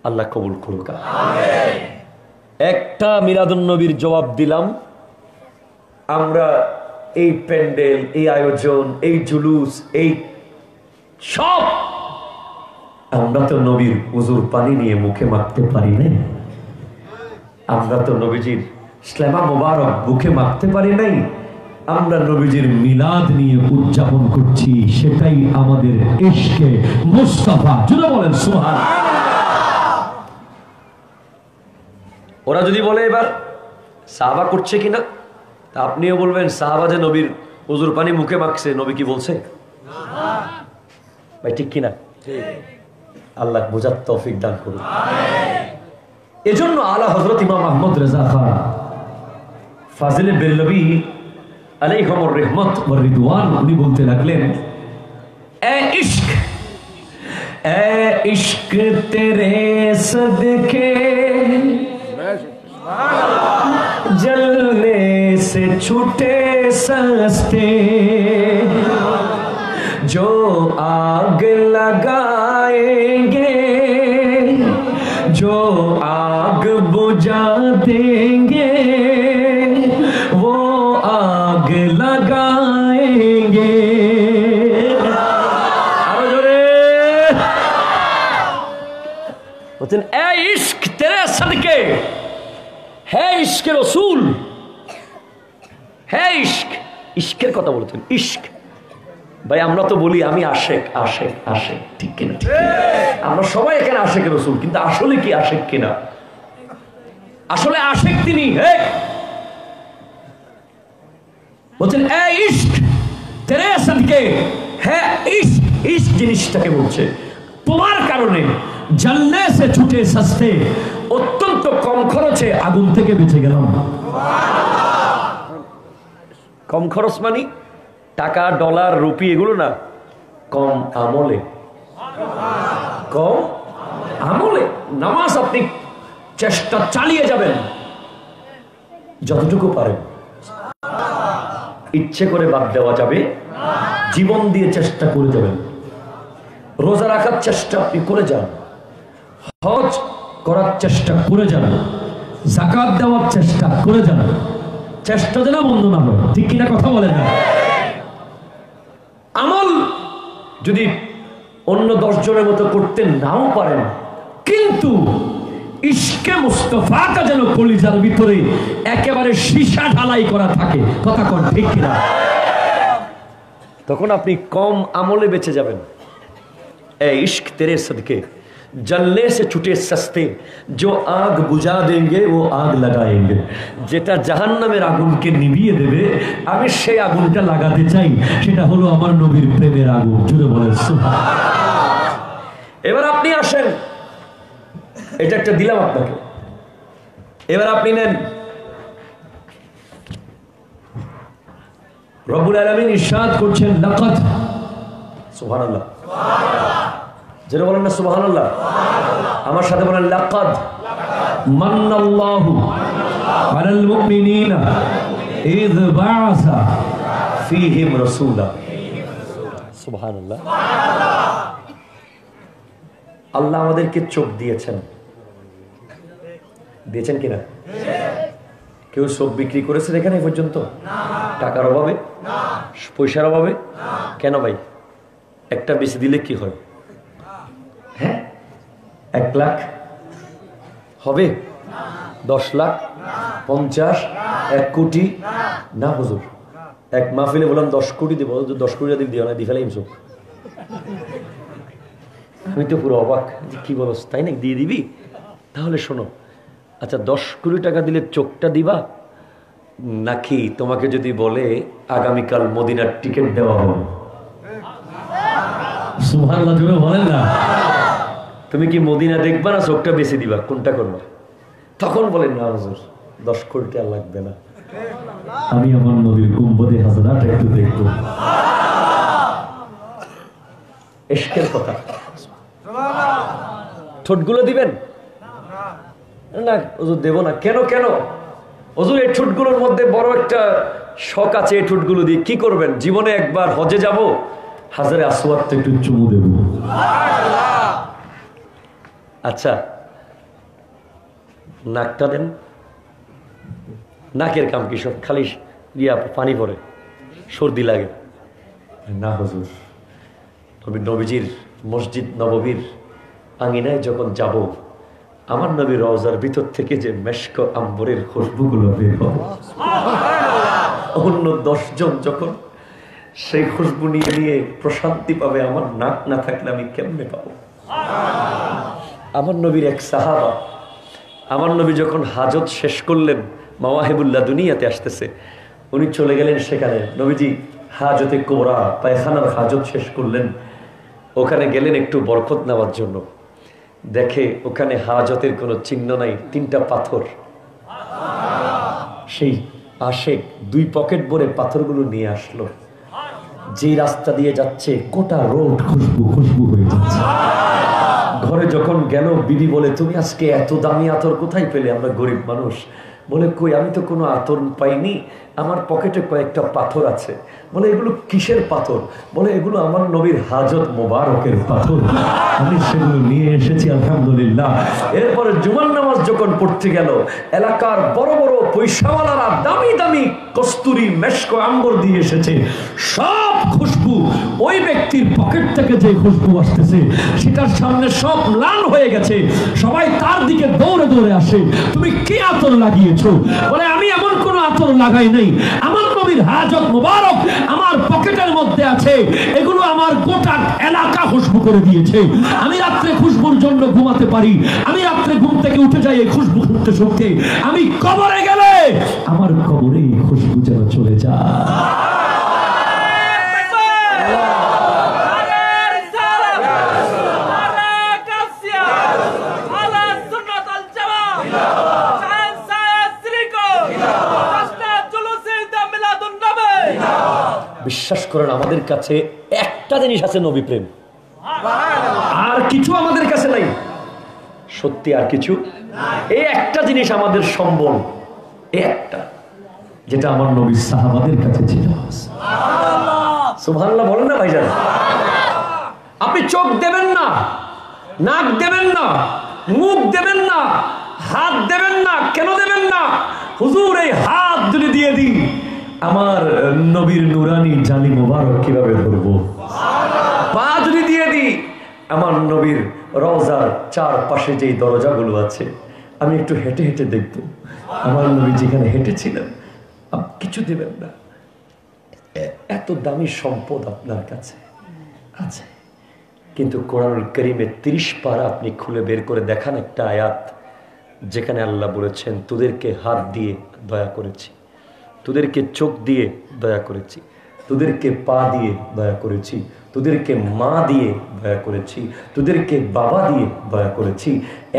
A: আল্লাহ কবুল করুক। একটা মিলাদুন্নবীর জবাব দিলাম। আমরা এই প্যান্ডেল, এই আয়োজন, এই জুলুস, এই সব আমরা তো নবীর উজুর পানি নিয়ে মুখে মাখতে পারি নাই। আমরা তো নবীজির ইসলামা মুবারক মুখে মাখতে পারি নাই। আমরা নবীজির মিলাদ নিয়ে উদযাপন করছি, সেটাই আমাদের ইশকে মুস্তাফা। জুড়ে বলেন সুবহানাল্লাহ। ওরা যদি বলে এবার সাহাবা করছে কিনা, তা আপনিও বলবেন সাহাবা যে নবীর উজুর পানি মুখে মাখছে, নবী কি বলছে? ভাই ঠিক কিনা? আল্লাহ বোঝার তৌফিক দান করুন। এজন্য আলা হযরত ইমাম আহমদ রেজা খান ফাজিলে বেরলভী আলাইহিমুর রহমত ওয়া রিদওয়ান উনি বলতে লাগলেন, এ ইশক, এ ইশক তেরে সদকে जलने से छूटे सस्ते, जो आग लगाएंगे, जो आग बुझा देंगे, वो आग लगाएंगे। बोलते ए इश्क तेरे सदके, হে ইশকে রসুল, হে ইশক। ইশকের কথা বলতেন, ইশক। ভাই আমরা তো বলি আমি আশেক, আশেক, আশেক, ঠিক কিনা? আমরা সবাই এখানে আশেক রসুল, কিন্তু আসলে কি আশেক কিনা? আসলে আশেক তিনি। বলছেন এ ইশক তেরে সদকে, হে ইশক। ইশক জিনিসটাকে বলছে তোমার কারণে জ্বলনে সে ছুটে সস্তে, অত্যন্ত কম খরচে আগুন থেকে বেঁচে গেলাম। কম খরচ মানে টাকা, ডলার, রুপি এগুলো না, কম আমলে। কম আমলে নামাজ আপনি চেষ্টা চালিয়ে যাবেন যতটুকু পারেন। ইচ্ছে করে বাদ দেওয়া যাবে, জীবন দিয়ে চেষ্টা করে যাবেন। রোজা রাখার চেষ্টা আপনি করে যান, হজ করার চেষ্টা করে যান, যাকাত দেওয়ার চেষ্টা করে যান। চেষ্টা যেন বন্ধ না হয়। ঠিক কিনা কথা বলে না? আমল যদি অন্য 10 জনের মতো করতে নাও পারেন, কিন্তু ইশকে মুস্তাফাটা যেন কলিজার ভিতরে একেবারে সীসা ঢালাই করা থাকে। কথা কোন ঠিক কিনা? তখন আপনি কম আমলে বেঁচে যাবেন। এ ইश्क तेरे सदके जलने से छूटे सस्ते जो आग बुझा देंगे वो आग लगाएंगे। যেটা জাহান্নামের আগুনকে নিভিয়ে দেবে আমি সেই আগুনটা লাগাতে চাই, সেটা হলো আমার নবীর প্রেমের আগুন। জুড়ে বলেন সুবহানাল্লাহ। এবার আপনি আসেন, এটা একটা দিলাম আপনাকে, এবার আপনি নেন। রব্বুল আলামিন ইরশাদ করছেন লাকাদ, সুবহানাল্লাহ, যেটা বলেন না সুবহানাল্লাহ, আমার সাথে বলেন লাকাদ মান্নাল্লাহু আলাল মুমিনিনা ইয বাআসা ফীহিম রাসূলা। সুবহানাল্লাহ। আল্লাহ আমাদেরকে চোখ দিয়েছেন, দিয়েছেন কিনা? কেউ চোখ বিক্রি করেছেন এখানে পর্যন্ত? টাকার অভাবে, পয়সার অভাবে? কেন ভাই? একটা বেশি দিলে কি হয়? হ্যাঁ, 1 লাখ হবে, 10 লাখ, 50, 1 কোটি? না হুজুর, এক মাহফিলে বললাম 10 কোটি দেবো, 10 কোটি দিও না, দিয়ে ফেলাইম চোখ। আমি তো পুরো অবাক, কি বলস, তাই না? দিয়ে দিবি? তাহলে শোনো, আচ্ছা 10 কোটি টাকা দিলে চোখটা দিবা, নাকি তোমাকে যদি বলে আগামীকাল মদিনার টিকিট দেওয়া হবে? সুবহানাল্লাহ, তুমি বলেন না, তুমি কি মদিনা দেখবা না চোখটা বেশি দিবা, কোনটা করবা? তখন বলেন না হুজুর 10 কোটি টাকা লাগবে না, আমি আমার নবীর গুম্বদে হাজরাটা একটু দেখবো। ইশকের কথা। ঠোঁটগুলো দিবেন না? হুজুর দেব না। কেন? কেন হুজুর? এই ঠোঁটগুলোর মধ্যে বড় একটা শখ আছে, এই ঠোঁটগুলো দিয়ে কি করবেন? জীবনে একবার হজে যাব, হাজারে আসওয়াদটা একটু চুমু দেব। আচ্ছা নাকটা দেন, নাকের কাম কি সব খালি পানি পড়ে, সর্দি লাগে? না হুজুর, নবীজির মসজিদ নববীর আঙিনায় যখন যাব, আমার নবীর রওজার ভিতর থেকে যে মেশক আম্বরের খুশবুগুলো বের হবে, অন্য 10 জন যখন সেই খুশবু নিয়ে প্রশান্তি পাবে, আমার নাক না থাকলে আমি কেমনে পাবো? আমার নবীর এক সাহাবা, আমার নবী যখন হাজত শেষ করলেন, মাওয়াহিবুল্লাহ দুনিয়াতে আসতেছে, উনি চলে গেলেন সেখানে। নবীজি হাজতে কোবরা, পায়খানার হাজত শেষ করলেন, ওখানে গেলেন একটু বরকত নেওয়ার জন্য। দেখে ওখানে হাজতের কোনো চিহ্ন নাই, 3টা পাথর। সেই আশেক 2 পকেট ভরে পাথরগুলো নিয়ে আসলো। যে রাস্তা দিয়ে যাচ্ছে গোটা রোড খুশবু খুশবু হয়ে যাচ্ছে। ঘরে যখন গেল, বিবি বলে তুমি আজকে এত দামি আতর কোথায় পেলে? আমরা গরিব মানুষ। বলে কই, আমি তো কোনো আতর পাইনি, আমার পকেটে কয়েকটা পাথর আছে। বলে এগুলো কিসের পাথর? বলে এগুলো আমার নবীর হাজত মোবারকের পাথর, আমি সেগুলো নিয়ে এসেছি আলহামদুলিল্লাহ। এরপরে জুমার নামাজ যখন পড়তে গেল, এলাকার বড় বড় পয়সাওয়ালারা দামি দামি কস্তুরি মেশক আম্বর দিয়ে এসেছে। সব খুশবু ওই ব্যক্তির পকেট থেকে যে খুশবু আসতেছে, সেটার সামনে সব ম্লান হয়ে গেছে। সবাই তার দিকে দৌড়ে দৌড়ে আসে, তুমি কি আতর লাগিয়েছো? বলে আমি এমন কোন আতর লাগাই নাই, আমার নবীর হাজত মোবারক আমার পকেটের মধ্যে আছে, এগুলো আমার গোটা এলাকা খুশবু করে দিয়েছে। আমি রাত্রে খুশবুর জন্য ঘুমাতে পারি, আমি রাত্রে ঘুম থেকে উঠে যাই এই খুশবু শুনতে শুনতে। আমি কবরে গেলে আমার কবরে এই খুশবু যেন চলে যায়। বিশ্বাস করেন, আমাদের কাছে একটা জিনিস আছে, নবী প্রেম। আর কিছু আমাদের কাছে নাই, সত্যি আর কিছু। এই একটা জিনিস আমাদের সম্বল, এই একটা, যেটা আমার নবী সাহাবাদের কাছে ছিল। সুবহানাল্লাহ বলেন না ভাইজান? আপনি চোখ দেবেন না, নাক দেবেন না, মুখ দেবেন না, হাত দেবেন না। কেন দেবেন না? হুজুর এই হাত যদি দিয়ে দিই, আমার নবীর নুরানি জালি মোবারক কিভাবে ধরবো? পা যদি দিয়ে দিই, আমার নবীর রওজার চারপাশে যেই দরজাগুলো আছে, আমি একটু হেঁটে হেঁটে দেখব আমার নবী যেখানে হেঁটেছিলেন। কিছু দেবেন না, এত দামি সম্পদ আপনার কাছে আছে, কিন্তু কোরআনুল কারীমে 30 পারা আপনি খুলে বের করে দেখান একটা আয়াত যেখানে আল্লাহ বলেছেন তোদেরকে হাত দিয়ে দয়া করেছি, তোদেরকে চোখ দিয়ে দয়া করেছি, তোদেরকে পা দিয়ে দয়া করেছি, তোদেরকে মা দিয়ে দয়া করেছি, তোদেরকে বাবা দিয়ে দয়া করেছি।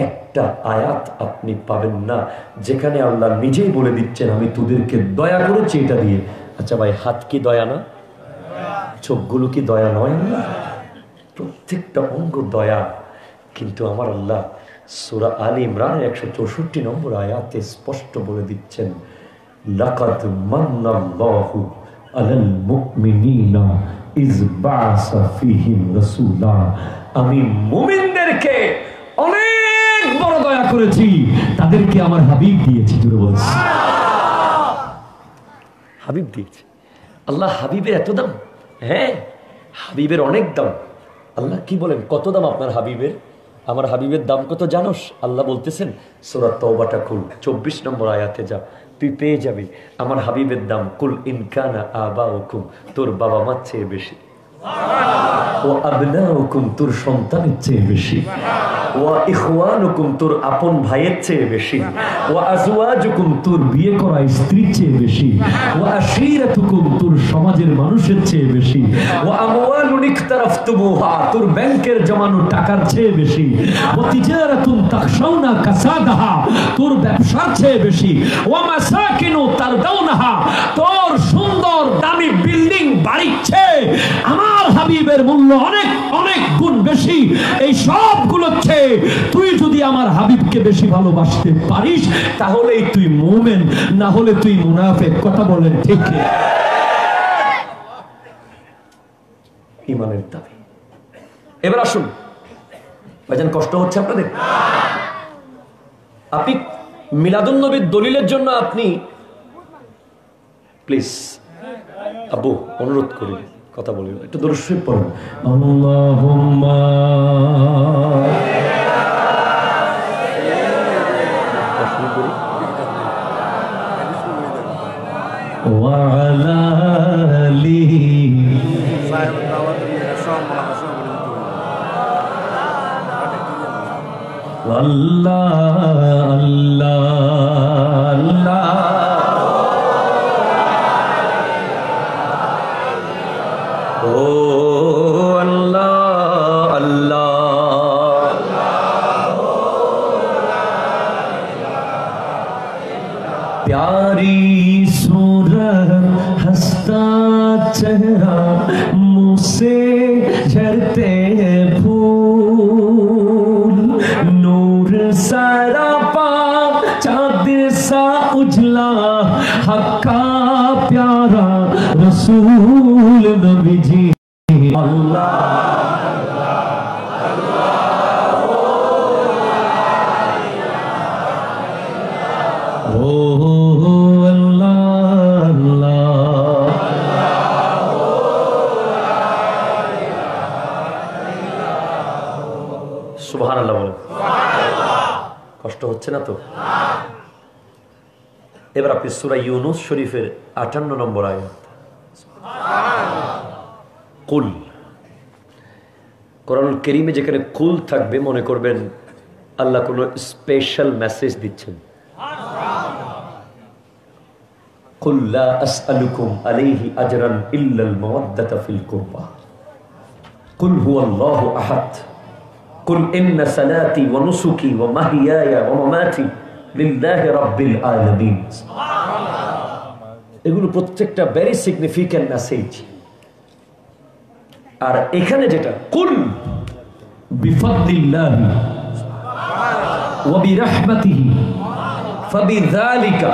A: একটা আয়াত আপনি পাবেন না যেখানে আল্লাহ নিজেই বলে দিচ্ছেন আমি তোদেরকে দয়া করেছি এটা দিয়ে। আচ্ছা ভাই, হাত কি দয়া না? চোখগুলো কি দয়া নয়? প্রত্যেকটা অঙ্গ দয়া। কিন্তু আমার আল্লাহ সূরা আলে ইমরানের 164 নম্বর আয়াতে স্পষ্ট বলে দিচ্ছেন লাকাদ মান্নাল্লাহু আলাল মুমিনিনা ইয বা'সা ফীহিম রাসূলা। আমি মুমিনদেরকে অনেক বড় দয়া করেছি, তাদেরকে আমার হাবিব দিয়েছি। জোরে বলুন হাবিব দিয়েছি। আল্লাহ হাবিবের এত দাম? হ্যাঁ, হাবিবের অনেক দাম। আল্লাহ কি বলেন, কত দাম আপনার হাবিবের? আমার হাবিবের দাম কত জানোস? আল্লাহ বলতেছেন সূরা তওবাটা খুল, 24 নম্বর আয়াতে যা, তুই পেয়ে যাবি আমার হাবিবের দাম। কুল ইন কানা আবাউকুম, তোর বাবা মার চেয়ে বেশি, ও আবনাউকুম, তোর সন্তানের চেয়ে বেশি, ওয়া ইখওয়ানুকুম, তোর আপন ভাইয়ের চেয়ে বেশি, ওয়া আজওয়াজুকুম, তোর বিয়ে করা স্ত্রীর চেয়ে বেশি, ওয়া আশীরাতুকুম, তোর সমাজের মানুষের চেয়ে বেশি, ওয়া আমওয়ালুন ইকতারাফতুমুহা, তোর ব্যাংকের জমানো টাকার চেয়ে বেশি, ওয়া তিজারাতুন তাখশাউনা কাসাদাহা, তোর ব্যবসার চেয়ে বেশি, ওয়া মাসাকিনু তারদাউনাহা, তোর সুন্দর দামি বিল্ডিং বাড়ির চেয়ে আমার হাবিবের মূল্য অনেক অনেক গুণ বেশি। এই সবগুলো চেয়ে তুই যদি আমার হাবিবকে বেশি ভালোবাসতে পারিস তাহলেই তুই মুমিন, না হলে তুই মুনাফিক। কথা বলেন ঠিক? ঈমানের দাবি। এবার আসুন ভাইজান, কষ্ট হচ্ছে আপনাদের? আপনি মিলাদুন নবীর দলিলের জন্য আপনি প্লিজ আব্বু অনুরোধ করি কথা বলি, একটু দরুদ শরীফ পড়ুন। আল্লাহুম্মা ওয়া আলা আলিহি আল্লাহ আল্লাহ আল্লাহ ও আল্লাহ আল্লাহ प्यारी सूरत हंसता चेहरा मुँह से झरते फूल नूर सारा पा चाँद सा उजला हक्का प्यारा रसूल नबी जी अल्लाह সুবহানাল্লাহ বলেন। কষ্ট হচ্ছে না তো? এবার আপনি সূরা ইউনূস শরীফের 58 নম্বর আয়াত, কুল। কোরআনুল কারীমে যেখানে কুল থাকবে মনে করবেন আল্লাহ কোনো স্পেশাল মেসেজ দিচ্ছেন। কুল লা আসআলুকুম আলাইহি আজরান ইল্লাল মাওয়াদ্দাতা ফিল কুরবা কুল হুয়াল্লাহু আহাদ কুল ইন্না সালাতি ওয়া নুসুকি ওয়া মাহইয়ায়া ওয়া মামাতি লিল্লাহি রাব্বিল আলামিন। এগুলো প্রত্যেকটা ভেরি সিগনিফিক্যান্ট মেসেজ। আর এখানে যেটা কুল বিফাদলিল্লাহি ওয়া বিরহমাতিহি ফাবিযালিকা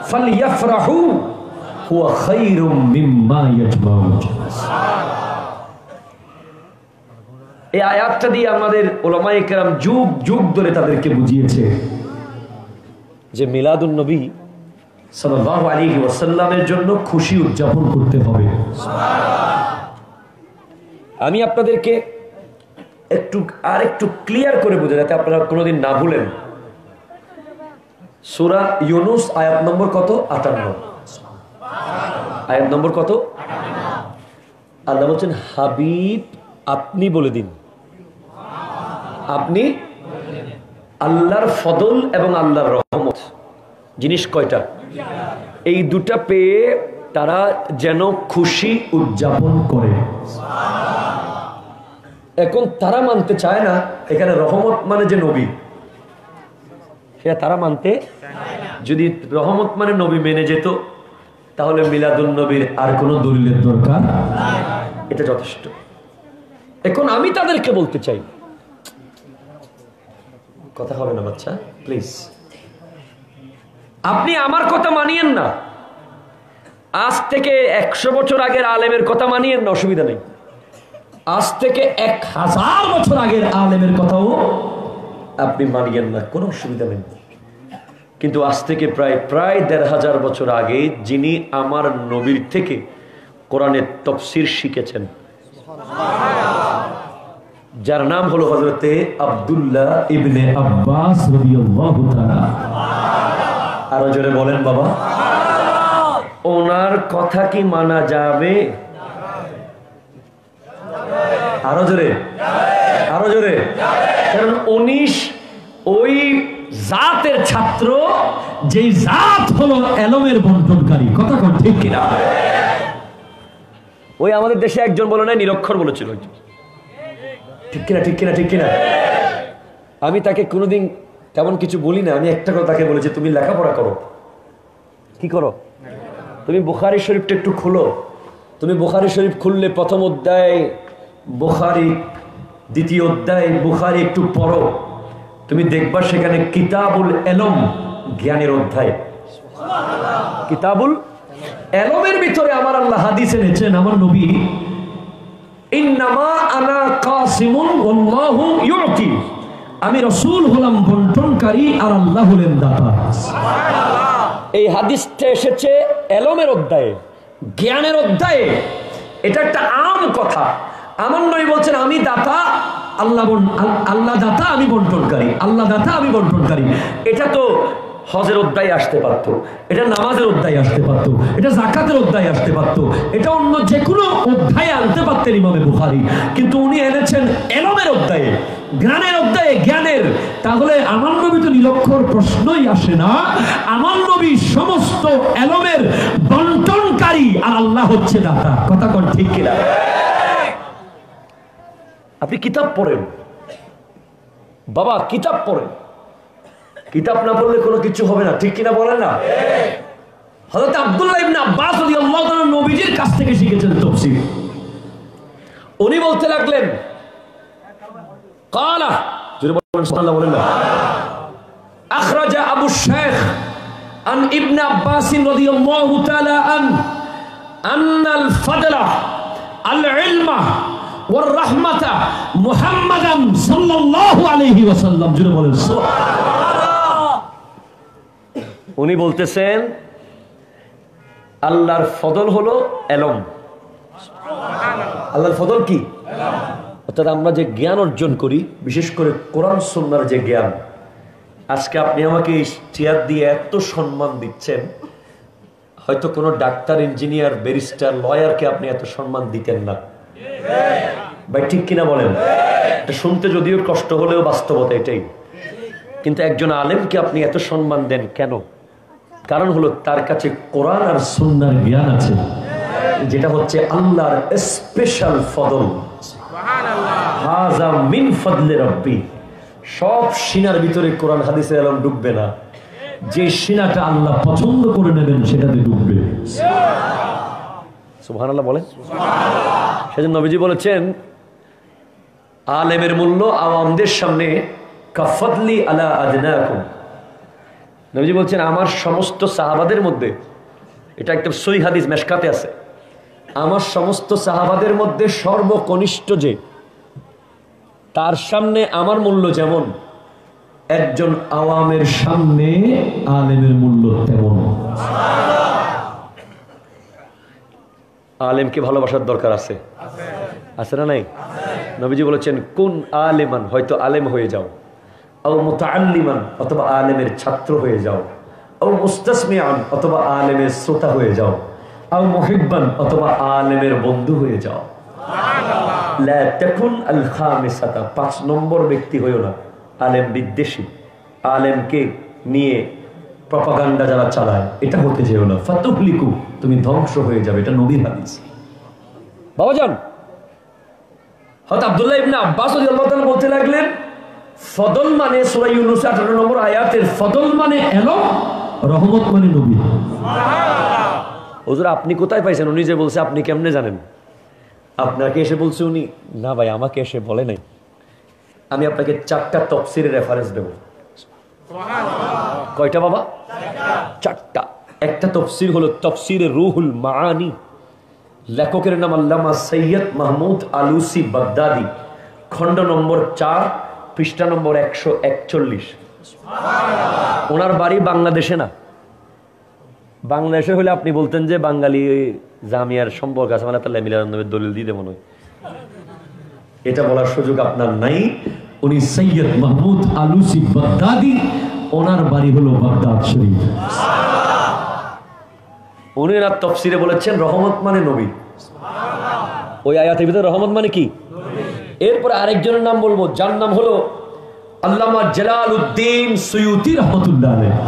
A: ফালইফরাহু হুয়া খায়রুম মিম্মা ইয়াজমাউন। এই আয়াতটা দিয়ে আমাদের উলামায়ে কেরাম যুগ যুগ ধরে তাদেরকে বুঝিয়েছে যে মিলাদুন নবী সাল্লাল্লাহু আলাইহি ওয়াসাল্লামের জন্য খুশি উদযাপন করতে হবে। আমি আপনাদেরকে একটু ক্লিয়ার করে বুঝাই যাতে আপনারা কোনোদিন না ভুলেন। সূরা ইউনূস আয়াত নম্বর কত? 58। আয়াত নম্বর কত? আল্লাহ বলছেন, হাবিব আপনি বলে দিন, আপনি আল্লাহর ফদল এবং আল্লাহর রহমত জিনিস কয়টা? এই দুটা পেয়ে তারা যেন খুশি উদযাপন করে। এখন তারা মানতে চায় না এখানে রহমত মানে যে নবী, সেটা তারা মানতে। যদি রহমত মানে নবী মেনে যেত তাহলে মিলাদুন নবীর আর কোনো দলিলের দরকার, এটা যথেষ্ট। এখন আমি তাদেরকে বলতে চাই, কথা হবে না বাচ্চা প্লিজ, আপনি আমার কথা মানিয়েন না, আজ থেকে 100 বছর আগের আলেমের কথা মানিয়েন না, অসুবিধা নেই। আজ থেকে 1000 বছর আগের আলেমের কথাও আপনি মানিয়েন না, কোনো অসুবিধা নেই। কিন্তু আজ থেকে প্রায় 1500 বছর আগে যিনি আমার নবীর থেকে কোরআনের তাফসীর শিখেছেন, যার নাম হলো হযরতে আব্দুল্লাহ ইবনে আব্বাস রাদিয়াল্লাহু তাআলা, আরো জোরে বলেন বাবা, ওনার কথা কি মানা যাবে? আরো জোরে, আরো জোরে। কারণ উনি ওই জাতের ছাত্র যেই জাত হলো এলমের বন্টনকারী, কথা কোন ঠিক কিনা? ওই আমাদের দেশে একজন বলে না, নিরক্ষর বলেছিল, ঠিক কিনা, ঠিক কিনা, ঠিক কিনা? আমি তাকে কোনোদিন তেমন কিছু বলি না, আমি একটা কথা তাকে বলেছি, তুমি লেখাপড়া করো। কি করো? তুমি বুখারী শরীফটা একটু খুলো। তুমি বুখারী শরীফ খুললে প্রথম অধ্যায় বুখারী, দ্বিতীয় অধ্যায় বুখারী একটু পড়ো, তুমি দেখবা সেখানে কিতাবুল এলম, জ্ঞানের অধ্যায়। কিতাবুল এলমের ভিতরে আমার আল্লাহ হাদিস এনেছেন, আমার নবী, ইন্নামা আনা কাসিমুন ওয়াল্লাহু ইউতি, আমি রাসূল হলাম বন্টনকারী আর আল্লাহ হলেন দাতা। এই হাদিসটা এসেছে এলমের অধ্যায়ে, জ্ঞানের অধ্যায়ে। এটা একটা আম কথা। আমার নবী বলছেন, আমি দাতা, আল্লাহ দাতা, আমি বন্টনকারী, আল্লাহ দাতা, আমি বন্টনকারী। এটা তো হজের অধ্যায় আসতে পারতো, এটা নামাজের অধ্যায় আসতে পারতো, এটা যাকাতের অধ্যায় আসতে পারতো, এটা অন্য যে কোনো অধ্যায়ে আনতে পারতেন ইমামে বুখারী, কিন্তু উনি এনেছেন এলমের অধ্যায়ে, জ্ঞানের অধ্যায়ে, জ্ঞানের। তাহলে আমার নবী তো নিরক্ষর, প্রশ্নই আসে না। আমার নবী সমস্ত এলমের বন্টনকারী আর আল্লাহ হচ্ছে দাতা, কথা কোন ঠিক কিনা? আপনি কিতাব পড়েন বাবা, কিতাব পড়েন, কিতাব না পড়লে কোনো কিছু হবে না, ঠিক কিনা বলেন না? হযরত আব্দুল্লাহ ইবনে আব্বাস রাদিয়াল্লাহু তাআলা নবীজির কাছ থেকে শিখেছেন তাফসীর। উনি বলতে লাগলেন, ক্বালা, জোরে বলেন সুবহানাল্লাহ, বলেন না, আখরাজা আবু শাইখ আন ইবনে আব্বাস রাদিয়াল্লাহু তাআলা আন্নাল ফাদলা আল ইলমা ওয়ার রাহমাতা মুহাম্মাদান সাল্লাল্লাহু আলাইহি ওয়াসাল্লাম, জোরে বলেন সুবহানাল্লাহ। উনি বলতেছেন আল্লাহর ফদল হলো এলম। আল্লাহর ফদল কি? অর্থাৎ আমরা যে জ্ঞান অর্জন করি, বিশেষ করে কোরআন সুন্নাহর যে জ্ঞান, আজকে আপনি আমাকে চেয়ার দিয়ে এত সম্মান দিচ্ছেন, হয়তো কোনো ডাক্তার, ইঞ্জিনিয়ার, ব্যারিস্টার, লয়ারকে আপনি এত সম্মান দিতেন না ভাই, ঠিক কিনা বলেন? শুনতে যদিও কষ্ট হলেও বাস্তবতা এটাই। কিন্তু একজন আলেমকে আপনি এত সম্মান দেন কেন? কারণ হলো তার কাছে কোরআন আর সুন্নাহর জ্ঞান আছে, যেটা হচ্ছে আল্লাহর স্পেশাল ফদল। হাযা মিন ফদলি রাব্বি। সব সিনার ভিতরে কোরআন হাদিসের আলম ঢুকবে না, যে সিনাটা আল্লাহ পছন্দ করে নেবেন সেটাতে ঢুকবে। সুবহানাল্লাহ বলেন। সেজন্য নবীজি বলেছেন, আলেমের মূল্য আওয়ামদের সামনে কাফদলি আলা আদনাকুম। নবীজি বলছেন, আমার সমস্ত সাহাবাদের মধ্যে, এটা একটা সহিহ হাদিস মেশকাতে আছে, আমার সমস্ত সাহাবাদের মধ্যে সর্বকনিষ্ঠ যে, তার সামনে আমার মূল্য যেমন, একজন আওয়ামের সামনে আলেমের মূল্য তেমন। আলেমকে ভালোবাসার দরকার আছে, আছে না নাই? নবীজি বলেছেন, কুন আলেমান, হয়তো আলেম হয়ে যাও, আও মুতাআল্লিমান, অথবা আলেমের ছাত্র হয়ে যাও। আও মুস্তাসমিআন অথবা আলেমের শ্রোতা হয়ে যাও, আও মুহিব্বান অথবা আলেমের বন্ধু হয়ে যাও। লা তাকুন আল খামিসাতা, 5 নম্বর ব্যক্তি হইও না, আলেম বিদ্বেষী, আলেমকে নিয়ে প্রপাগান্ডা যারা চালায় এটা হতে যেও না। ফাতুহলিকু, তুমি ধ্বংস হয়ে যাবে, এটা নবীর হাদিস। বাবাজান হযরত আব্দুল্লাহ ইবনে আব্বাস রাদিয়াল্লাহু তাআলা বলতে লাগলেন, ফদল মানে সূরা ইউনূস 18 নম্বর আয়াতের ফদল মানে এলম, রহমত মানে নবী। সুবহানাল্লাহ। হুজুর আপনি কোথায় পাইছেন? উনি যে বলছে আপনি কেমনে জানেন? আপনাকে এসে বলছে উনি? না ভাই, আমাকে এসে বলে নাই। আমি আপনাকে 4টা তাফসীরের রেফারেন্স দেব। সুবহানাল্লাহ। কয়টা বাবা? 4টা। একটা তাফসীর হলো তাফসীরে রুহুল মাআনি, লেখকের নাম আল্লামা সৈয়দ মাহমুদ আলুসি বাগদাদি, খণ্ড নম্বর 4, পৃষ্ঠা নম্বর 141। সুবহানাল্লাহ। ওনার বাড়ি বাংলাদেশে না, বাংলাদেশে হলে আপনি বলতেন যে বাঙালি জামিয়ার সম্পর্ক আছে, মানে তাহলে মিলাদের দলিল দিয়ে দেব নয়, এটা বলার সুযোগ আপনার নাই। উনি সৈয়দ মাহমুদ আলুসি বাগদাদি, ওনার বাড়ি হলো বাগদাদ শরীফ। উনি ওনার তাফসীরে বলেছেন রহমত মানে নবী। ওই আয়াতের ভিতরে রহমত মানে কি? এরপর আরেকজনের নাম বলবো, যার নাম হলো আল্লামা জালালউদ্দিন সুয়ুতি রাহমাতুল্লাহ আলাইহি,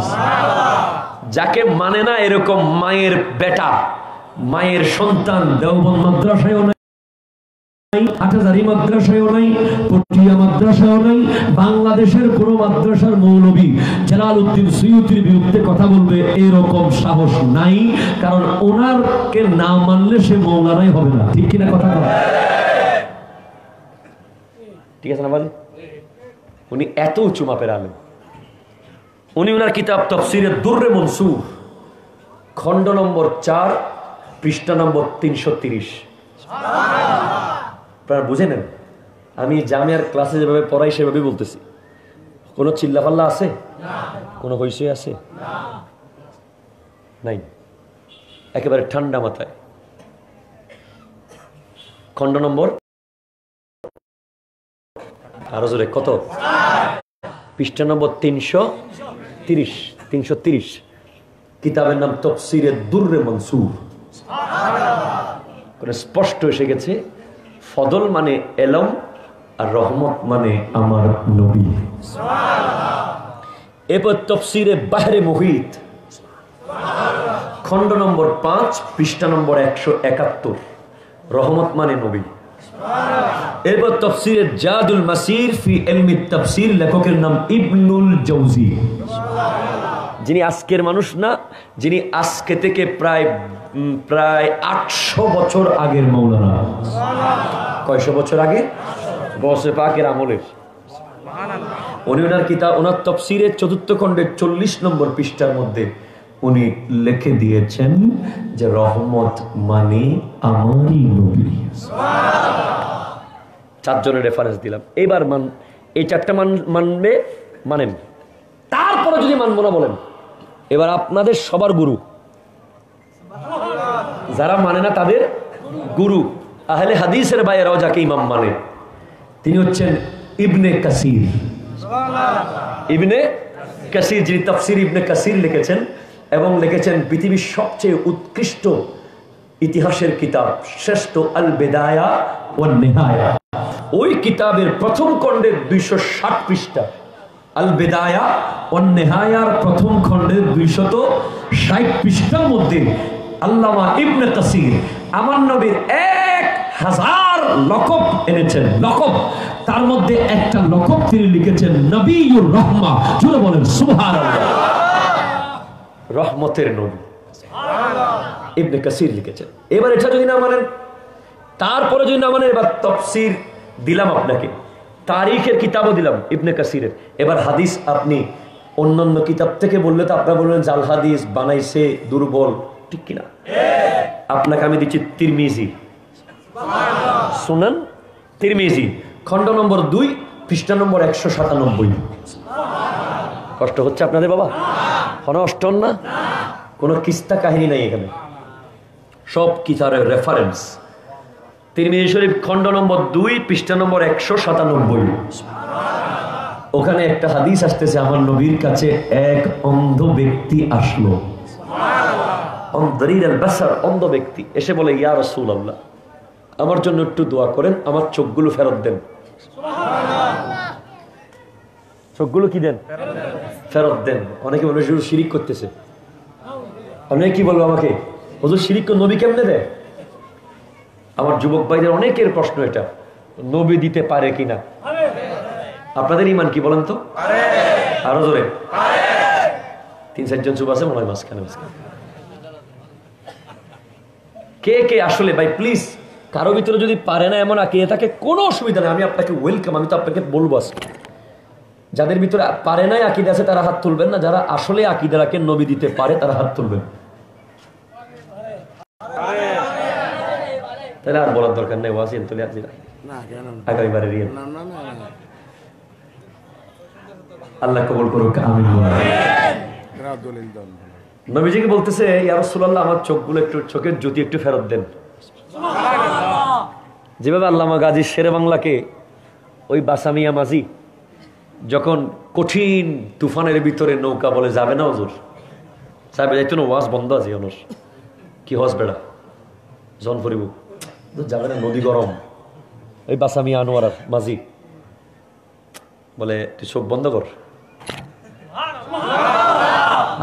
A: যাকে মানে না এরকম মায়ের বেটা, মায়ের সন্তান, দেওবন্দ মাদ্রাসায়ও নাই, হাটহাজারী মাদ্রাসায়ও নাই, পটিয়া মাদ্রাসায়ও নাই, বাংলাদেশের কোন মাদ্রাসার মৌলবী জালালউদ্দিন সুয়ুতির বিরুদ্ধে কথা বলবে এরকম সাহস নাই, কারণ ওনারকে না মানলে সে মৌলানাই হবে না। ঠিক কিনা কথা? ঠিক আছে না বলে? উনি এত উঁচু মাপের আলেম। উনি ওনার কিতাব তাফসীরে দুররে মনসুর, খণ্ড নম্বর 4, পৃষ্ঠা নম্বর 330। আপনারা বুঝে নেন, আমি জামিয়ার ক্লাসে যেভাবে পড়াই সেভাবে বলতেছি। কোনো চিল্লাপাল্লা আছে? কোনো হইচই আছে? নাই। একেবারে ঠান্ডা মাথায়। খণ্ড নম্বর আরো জোরে কত? পৃষ্ঠা নম্বর 330। কিতাবের নাম তাফসীরে দুররে মনসুর। স্পষ্ট এসে গেছে, ফদল মানে এলম আর রহমত মানে আমার নবী। এরপর তাফসীরে বাহরে মুহিত, খণ্ড নম্বর 5, পৃষ্ঠা নম্বর 171, রহমত মানে নবী। এরপর তাফসীরে জাদুল মাসির ফি ইলমি তাফসীর, লেখকের নাম ইবনুল জাওজি, যিনি আজকের মানুষ না, যিনি আজকে থেকে প্রায় 800 বছর আগের মৌলানা। কয়শো বছর আগে? গৌসে পাকের আমলের। উনি ওনার কিতাব, ওনার তাফসীরের 4th খণ্ডের 40 নম্বর পৃষ্ঠার মধ্যে উনি লিখে দিয়েছেন যে রহমত মানে আমারই নবী। 4 জনের রেফারেন্স দিলাম। এবার এই 4টা মানবে, মানেন। তারপরে যদি মানবো না বলেন, এবার আপনাদের সবার গুরু, যারা মানে না তাদের গুরু, আহলে হাদিসের ভাইয়েরাও যাকে ইমাম মানে, তিনি হচ্ছেন ইবনে কাসির। ইবনে কাসির, যিনি তাফসীর ইবনে কাসির লিখেছেন এবং লিখেছেন পৃথিবীর সবচেয়ে উৎকৃষ্ট ইতিহাসের কিতাব, শ্রেষ্ঠ আল বিদায়া ওয়ান নিহায়া। ওই কিতাবের প্রথম খণ্ডের 260 পৃষ্ঠা, আল বিদায়া ওয়ান নিহায়ার প্রথম খণ্ডের 260 পৃষ্ঠার মধ্যে আল্লামা ইবনে কাসির আমার নবীর 1000 লকব এনেছেন। লকব, তার মধ্যে একটা লকব তিনি লিখেছেন নবিয়ুর রহমা। জোরে বলেন সুবহানাল্লাহ। রহমতের নবী ইবনে কাসির লিখেছেন। এবার এটা যদি না মানেন, তারপরে যদি না মানেন, এবার তাফসীর দিলাম আপনাকে, তারিখের কিতাবও দিলাম ইবনে কাসিরের। এবার হাদিস আপনি অন্যান্য কিতাব থেকে বললে তো আপনারা বললেন জাল হাদিস বানাইছে, দুর্বল, ঠিক কিনা? আপনাকে আমি দিচ্ছি তিরমিজি, সুনান তিরমিজি, খণ্ড নম্বর 2, পৃষ্ঠা নম্বর 197। কষ্ট হচ্ছে আপনাদের বাবা? অষ্টন না, কোনো কিস্তা কাহিনী নাই এখানে, সব কিতাবের রেফারেন্স। তিরমিজি শরীফ খণ্ড নম্বর 2, পৃষ্ঠা নম্বর 197। ওখানে একটা হাদিস আসতেছে, আমার নবীর কাছে এক অন্ধ ব্যক্তি আসলো, অন্ধ ব্যক্তি এসে বলে, ইয়া রাসূলুল্লাহ, আমার জন্য একটু দোয়া করেন, আমার চোখগুলো ফেরত দেন। চোখগুলো কি দেন? ফেরত দেন। অনেকে বলে হুজুর শিরিক করতেছে। অনেকে কি বলবো আমাকে, হুজুর শিরিক নবী কেমনে দেয়? আমার যুবক ভাইদের অনেকের প্রশ্ন এটা, নবী দিতে পারে কিনা। আপনাদের ইমান কি বলেন তো? আরো জোরে। 3-4 জন চুপ আছে মনে হয় মাঝখানে। কে কে আসলে ভাই প্লিজ, কারো ভিতরে যদি পারে না এমন আকিদা থাকে কোনো অসুবিধা নেই, আমি আপনাকে ওয়েলকাম, আমি তো আপনাকে বলবো আজকে। যাদের ভিতরে পারে নাই আকিদা আছে তারা হাত তুলবেন না, যারা আসলে আকিদা রাখে নবী দিতে পারে তারা হাত তুলবেন। তাহলে আর বলার দরকার নেই, ওয়াসিন তুলে আগামীবারে আল্লাহ কবুল করুক, আমিন। নবীজিকে বলতেছে, ইয়া রাসূলুল্লাহ, আমার চোখগুলো একটু, চোখের জ্যোতি একটু ফেরত দেন। যেভাবে আল্লামা গাজী শেরে বাংলাকে ওই বাসামিয়া মাঝি যখন কঠিন তুফানের ভিতরে নৌকা বলে যাবে না হুজুর, সাহেব যাইতো না, ওয়াজ বন্ধ আছে অনুষ, কি হস বেড়া জন ফরিব যাবে না, নদী গরম। ওই বাসামিয়া আনোয়ার মাঝি বলে, তুই চোখ বন্ধ কর,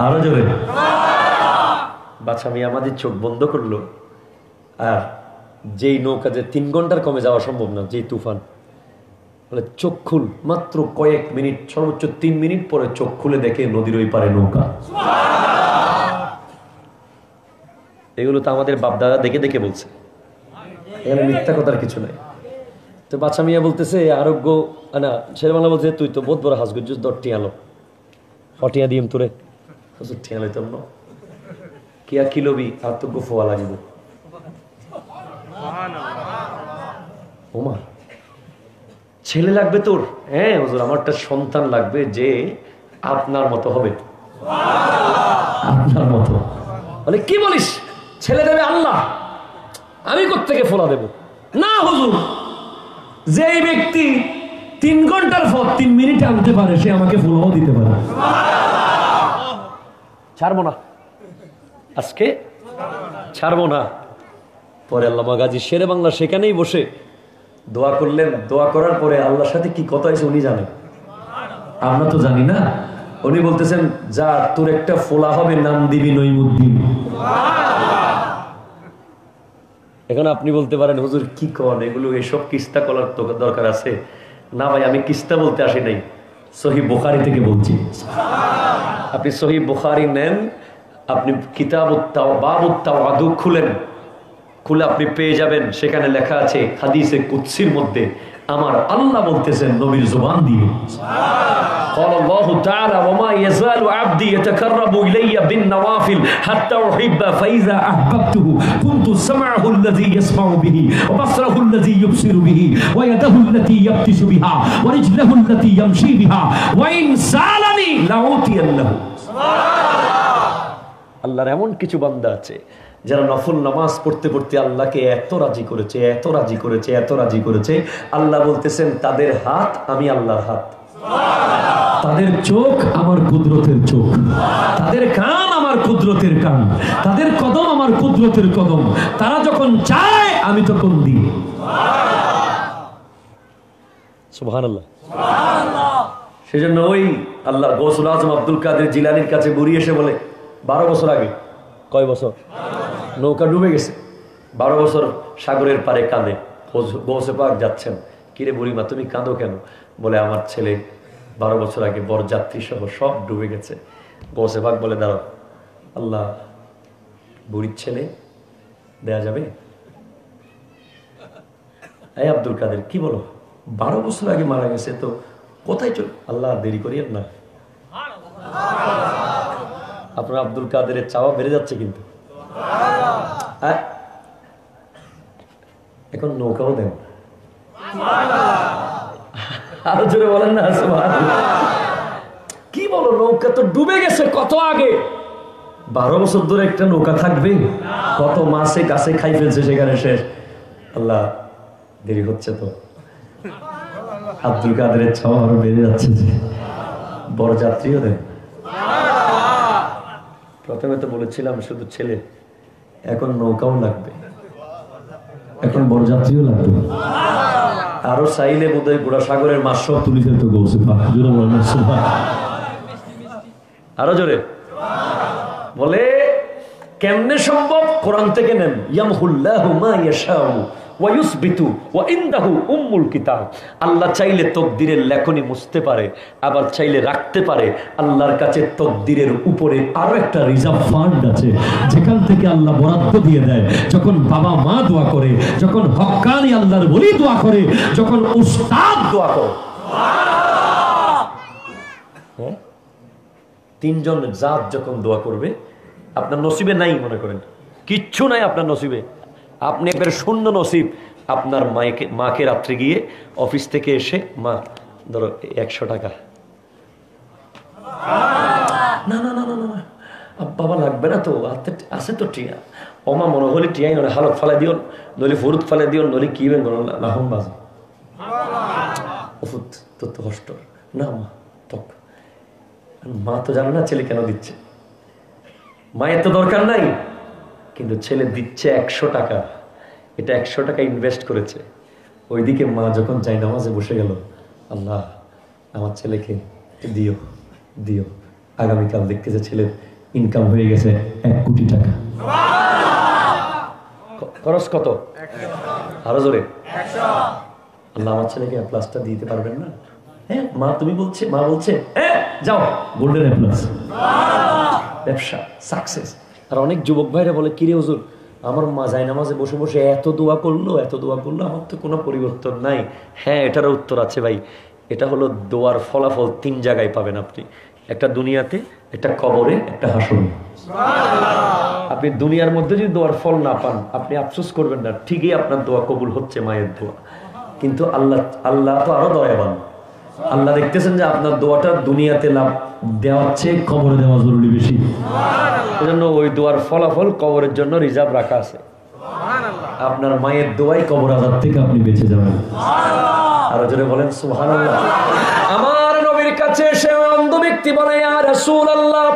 A: আরো জোরে। বাসামিয়া মাঝি চোখ বন্ধ করলো, আর যেই নৌকা যে 3 ঘন্টার কমে যাওয়া সম্ভব না, যেই তুফান, বলে চোখ খুল, মাত্র কয়েক মিনিট, সর্বোচ্চ 3 মিনিট পরে চোখ খুলে দেখে নদীর ওই পারে নৌকা। এগুলো তো আমাদের বাপদাদা দেখে দেখে বলছে, এখানে মিথ্যা কথার কিছু নাই। তো বাচ্চা মিয়া বলতেছে, আরোগ্য না শের বাংলা বলছে, তুই তো বহুত বড় হাসগুজ্জুস, দর টিয়ালো হটিয়া দিম তোরে, টিয়া লইতাম না, কিয়া কিলবি আর তো গোফোয়া লাগিব। ওমা ছেলে লাগবে তোর? হ্যাঁ হুজুর, আমার একটা সন্তান লাগবে যে আপনার মতো হবে। আপনার মতো? বলে কি বলিস, ছেলে দেবে আল্লাহ, আমি কোত্থেকে ফোলা দেব? না হুজুর, যে ব্যক্তি 3 ঘন্টার পর 3 মিনিট আনতে পারে সে আমাকে ফোলাও দিতে পারে। ছাড়বো না, আজকে ছাড়বো না। পরে আল্লামা গাজী শেরে বাংলা সেখানেই বসে দোয়া করলেন। দোয়া করার পরে আল্লাহর সাথে কি কথা হয়েছে উনি জানেন, আমরা তো জানি না। উনি বলতেছেন, যা তোর একটা ফোলা হবে, নাম দিবি নইমুদ্দিন। এখন আপনি বলতে পারেন, হুজুর কি কন এগুলো, এসব কিস্তা করার তো দরকার আছে? না ভাই, আমি কিস্তা বলতে আসি নাই, সহিহ বুখারী থেকে বলছি। আপনি সহিহ বুখারী নেন, আপনি কিতাবুত বাবুত তাওয়াদু খুলেন, খুলে আপনি পেয়ে যাবেন, সেখানে লেখা আছে হাদিসে কুদসির মধ্যে আমার আল্লাহ বলতেছেন নবীর জবান দিয়ে, قال الله تعالى وما يزال عبدي يتقرب الي بالنوافل حتى احبه فاذا احببته كنت سمعه الذي يسمع به وبصره الذي يبصر به ويده التي يبطش بها ورجله التي يمشي بها وان سالني لاعطينه। আল্লাহর এমন কিছু বান্দা আছে যারা নফল নামাজ পড়তে পড়তে আল্লাহকে এত রাজি করেছে, এত রাজি করেছে, এত রাজি করেছে, আল্লাহ বলতেছেন তাদের হাত আমি আল্লাহর হাত, তাদের চোখ আমার কুদরতের চোখ, তাদের কান আমার কুদরতের কান, তাদের কদম আমার কুদরতের কদম, তারা যখন চায় আমি তখন দিই। সুবহানাল্লাহ। সেজন্য ওই আল্লাহ গৌসুল আজম আব্দুল কাদের জিলানীর কাছে বুড়ি এসে বলে, 12 বছর আগে, কয় বছর, নৌকা ডুবে গেছে, 12 বছর সাগরের পারে কাঁদে, গৌসে পাক যাচ্ছেন, কিরে বুড়িমা তুমি কাঁদো কেন? বলে আমার ছেলে 12 বছর আগে বরযাত্রী সহ সব ডুবে গেছে। গৌসে পাক বলে, দাঁড়াও, আল্লাহ বুড়ির ছেলে দেয়া যাবে? এই আব্দুল কাদের কি বলো, 12 বছর আগে মারা গেছে, তো কোথায় চল? আল্লাহ দেরি করিয়েন না। আপনার আব্দুল কাদেরের চাওয়া বেড়ে যাচ্ছে কিন্তু। এখন নৌকাও দেন, আরো জোরে বলেন না সুবহানাল্লাহ। কি বলো, নৌকা তো ডুবে গেছে কত আগে, 12 বছর ধরে একটা নৌকা থাকবে? কত মাছে গাছে খাই ফেলছে, সেখানে শেষ। আল্লাহ দেরি হচ্ছে তো। আব্দুল কাদেরের ছাওয়া আরো বেড়ে যাচ্ছে যে বরযাত্রীও দেন। প্রথমে তো বলেছিলাম শুধু ছেলে, এখন নৌকাও লাগবে, এখন বরযাত্রীও লাগবে। আরো চাইলে বোধহয় গোড়া সাগরের মাছ সব তুলি ফেলতে বলছে। আরো জোরে বলে কেমনে সম্ভব? কোরআন থেকে নেন। ইয়ামহুল্লাহু মা ইয়াশাউ ওয়া ইউসবিতু ওয়া ইনদাহু উম্মুল কিতাব। আল্লাহ চাইলে তকদিরের লেখনী মুছতে পারে, আবার চাইলে রাখতে পারে। আল্লাহর কাছে তকদিরের উপরে আরো একটা রিজার্ভ ফান্ড আছে, যেখান থেকে আল্লাহ বরাদ্দ দিয়ে দেয়। যখন বাবা মা দোয়া করে, যখন হক্কানি আল্লাহর ওলি দোয়া করে, যখন উস্তাদ দোয়া করে, তিনজন জাত যখন দোয়া করবে, আপনার নসিবে নাই, মনে করেন কিচ্ছু নাই আপনার নসিবে, আপনি একবার শূন্য নসিব। আপনার মাকে রাত্রে গিয়ে অফিস থেকে এসে, মা ধরো 100 টাকা। না না না না না বাবা লাগবে না তো, আছে তো টিয়া। ওমা মনে হলে টিয়াই নয়, হালত ফালাই দিও, নলি ফুরুত ফালাই দিও, নলি কি বেন লাহম বাজে ওফুত তোর তো কষ্ট না। মা তক, মা তো জানে না ছেলে কেন দিচ্ছে, মায়ের তো দরকার নাই, কিন্তু ছেলে দিচ্ছে 100 টাকা। এটা 100 টাকা ইনভেস্ট করেছে। ওইদিকে মা যখন যাই নামাজে বসে গেল, আল্লাহ আমার ছেলেকে দিও দিও। আগামীকাল দেখতেছে ছেলের ইনকাম হয়ে গেছে 1 কোটি টাকা। খরচ কত? আরো জোরে। আল্লাহ আমার ছেলেকে প্লাসটা দিতে পারবেন না? হ্যাঁ মা তুমি বলছে, মা বলছে হ্যাঁ যাও, গোল্ডেন এ প্লাস, ব্যবসা সাকসেস। আর অনেক যুবক ভাইরা বলে, কিরে হুজুর আমার মা যায় নামাজে বসে বসে এত দোয়া করলো, আমার তো কোনো পরিবর্তন নাই। হ্যাঁ এটারও উত্তর আছে ভাই। এটা হলো দোয়ার ফলাফল 3 জায়গায় পাবেন আপনি, একটা দুনিয়াতে, একটা কবরে, একটা হাসরে। আপনি দুনিয়ার মধ্যে যদি দোয়ার ফল না পান, আপনি আফসোস করবেন না, ঠিকই আপনার দোয়া কবুল হচ্ছে, মায়ের দোয়া। কিন্তু আল্লাহ তো আরো দয়াবান। আল্লাহ দেখতেছেন যে আপনার দোয়াটা দুনিয়াতে লাভ দেওয়ার চেয়ে কবরে দেওয়া জরুরি বেশি। এজন্য ওই দোয়ার ফলাফল কবরের জন্য রিজার্ভ রাখা আছে। আপনার মায়ের দোয়াই কবর আযাব থেকে আপনি বেঁচে যাবেন। আর জোরে বলেন সুবহানাল্লাহ। আমার নবীর কাছে এসে অন্ধ ব্যক্তি বলে, ইয়া রাসূলুল্লাহ,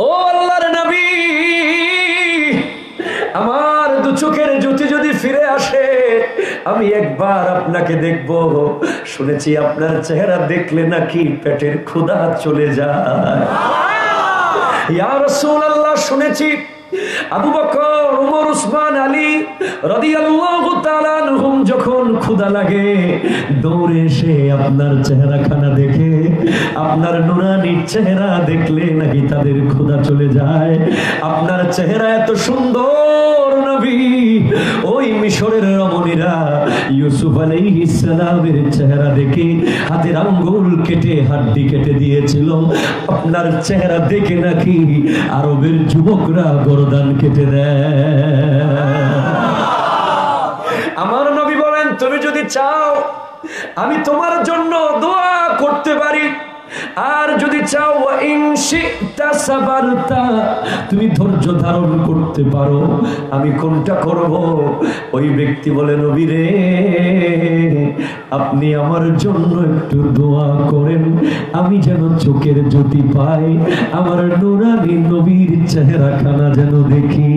A: ও আল্লাহর নবী, আমার 2 চোখের জ্যোতি যদি ফিরে আসে, আমি একবার আপনাকে দেখব। শুনেছি আপনার চেহারা দেখলে নাকি পেটের ক্ষুধা চলে যায়। ইয়া রাসূলুল্লাহ, শুনেছি আবু বকর, ওমর, উসমান, আলী রাদিয়াল্লাহু তাআলা আনহুম যখন ক্ষুধা লাগে দৌড়ে এসে আপনার চেহারাখানা দেখে, আপনার নুরানি চেহারা দেখলে নাকি তাদের ক্ষুধা চলে যায়। আপনার চেহারা এত সুন্দর নবী, ওই মিশরের রমণীরা ইউসুফ আলাইহিস সালামের চেহারা দেখে হাতের আঙ্গুল কেটে হাড্ডি কেটে দিয়েছিল। আপনার চেহারা দেখে নাকি আরবের যুবকরা গর্দান কেটে দেয়। আমার নবী বলেন, তুমি যদি চাও আমি তোমার জন্য দোয়া করতে পারি, আর যদি চাও তুমি ধৈর্য ধারণ করতে পারো, আমি কোনটা করব? ওই ব্যক্তি বলে, নবী রে, আপনি আমার জন্য একটু দোয়া করেন, আমি যেন চোখের জ্যোতি পাই, আমার নুরানি নবীর চেহারাখানা যেন দেখি।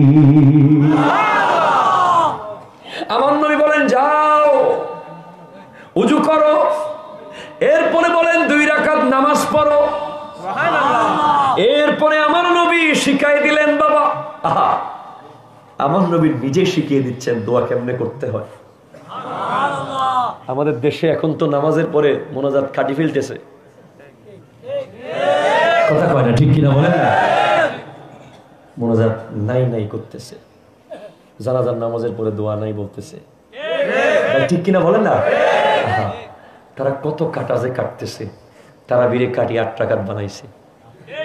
A: আমার নবী বলেন, যাও ওযু করো, এরপরে বলেন 2 রাকাত নামাজ পড়ো। এরপরে আমার নবী শিখাই দিলেন, বাবা আমার নবী নিজে শিখিয়ে দিচ্ছেন দোয়া কেমনে করতে হয়। আমাদের দেশে এখন তো নামাজের পরে মোনাজাত কাটি ফেলতেছে, কথা কয় না, ঠিক কিনা বলেন? মোনাজাত নাই করতেছে, জানাজার নামাজের পরে দোয়া নাই বলতেছে, ঠিক কিনা বলেন না? তারা কত কাটা যে কাটতেছে, তারা বিরে কাটি 8 রাকাত বানাইছে,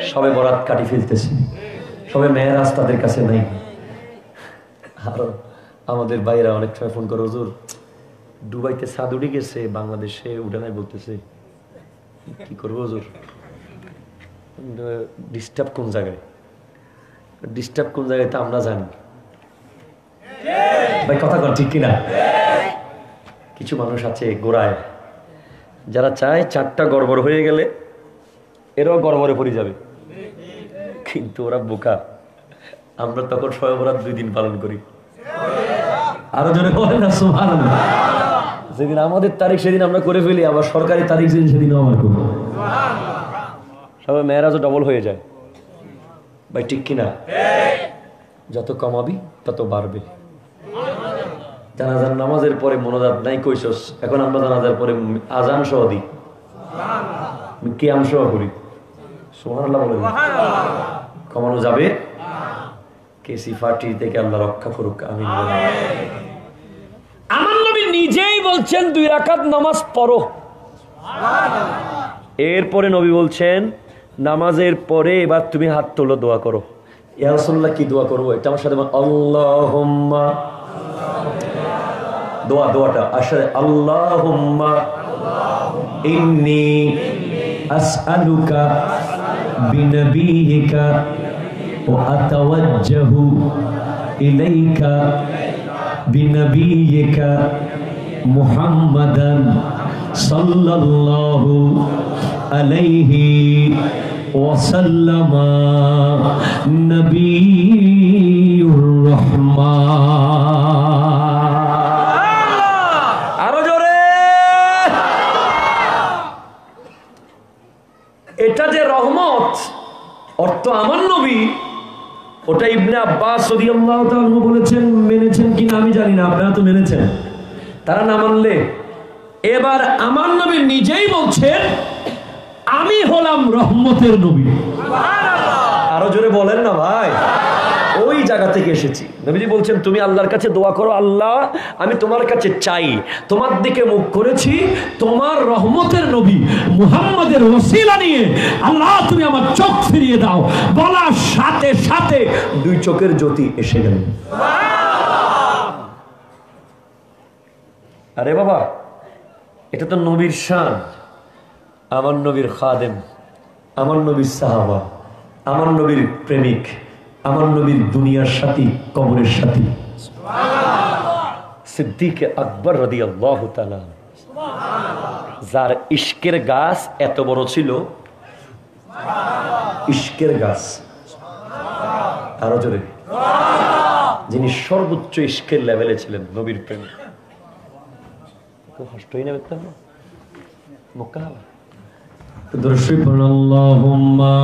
A: সবে বরাত কাটি ফেলতেছে, সবে মেয়েরাজ তাদের কাছে নাই। আর আমাদের ভাইরা অনেক সময় ফোন করে, হুজুর দুবাইতে চাঁদ উঠে গেছে, বাংলাদেশে উঠে নাই বলতেছে, কি করবো হুজুর? ডিস্টার্ব কোন জায়গায়? ডিস্টার্ব কোন জায়গায় তা আমরা জানি ভাই, কথা কন ঠিক কিনা? কিছু মানুষ আছে গোড়ায় যারা চায় চারটা গড়বড় হয়ে গেলে এরাও গড়বড়ে পড়ে যাবে, কিন্তু ওরা বোকা। আমরা তখন শবে বরাত 2 দিন পালন করি। আরো জোরে বলেন না সুবহানাল্লাহ। যেদিন আমাদের তারিখ সেদিন আমরা করে ফেলি, আবার সরকারি তারিখ যেদিন সেদিনও আমরা করবো। সবাই মেয়েরাজও ডবল হয়ে যায় ভাই, ঠিক কিনা? যত কমাবি তত বাড়বে। জানাজার নামাজের পরে মোনাজাত নাই কইছস, এখন আমরা জানাজার পরে আজান সহ দিই, কিয়াম সহ করি। সুবহানাল্লাহ বলেন। কমানো যাবে? কেসি ফাটি থেকে আল্লাহ রক্ষা করুক, আমিন। আমার নবী নিজেই বলছেন 2 রাকাত নামাজ পড়ো। এরপরে নবী বলছেন নামাজের পরে এবার তুমি হাত তোলো, দোয়া করো। ইয়া রাসূলুল্লাহ, কি দোয়া করবো? এটা আমার সাথে আল্লাহুম্মা, দোয়াটা আসলে আল্লাহুম্মা ইন্নী আসআলুকা বিনবিয়িকা ওয়া আতাওয়াজ্জাহু ইলাইকা বিনবিয়িকা মুহাম্মাদান সাল্লাল্লাহু আলাইহি ওয়াসাল্লামা নবিয়ুর রহমান। আরো জোরে। এটা যে রহমত, অর্থ আমার নবী, ওটা ইবনে আব্বাস রাদিয়াল্লাহু তাআলা বলেছেন। মেনেছেন কিনা আমি জানি না, আপনারা তো মেনেছেন। তারা না মানলে এবার আমার নবী নিজেই বলছেন আমি হলাম রহমতের নবী। আরো জোরে বলেন না ভাই। ওই জায়গা থেকে এসেছি। নবীজি বলছেন তুমি আল্লাহর কাছে দোয়া করো, আল্লাহ আমি তোমার কাছে চাই, তোমার দিকে মুখ করেছি, তোমার রহমতের নবী মুহাম্মাদের ওসিলা নিয়ে আল্লাহ তুমি আমার চোখ ফিরিয়ে দাও। বলার সাথে সাথে 2 চোখের জ্যোতি এসে গেল। আরে বাবা, এটা তো নবীর শান। আমার নবীর খাদেম, আমার নবীর সাহাবা, আমার নবীর প্রেমিক, আমার নবীর দুনিয়ার সাথী, কবরের সাথী সিদ্দিক আকবর রাদিয়াল্লাহু তাআলা, যার ইশকের গাছ এত বড় ছিল, ইশকের গাছ, আরো জোরে, যিনি সর্বোচ্চ ইশকের লেভেলে ছিলেন, নবীর প্রেমিক। কষ্টই না বেতন মক্কা দর্শক আল্লাহুম্মা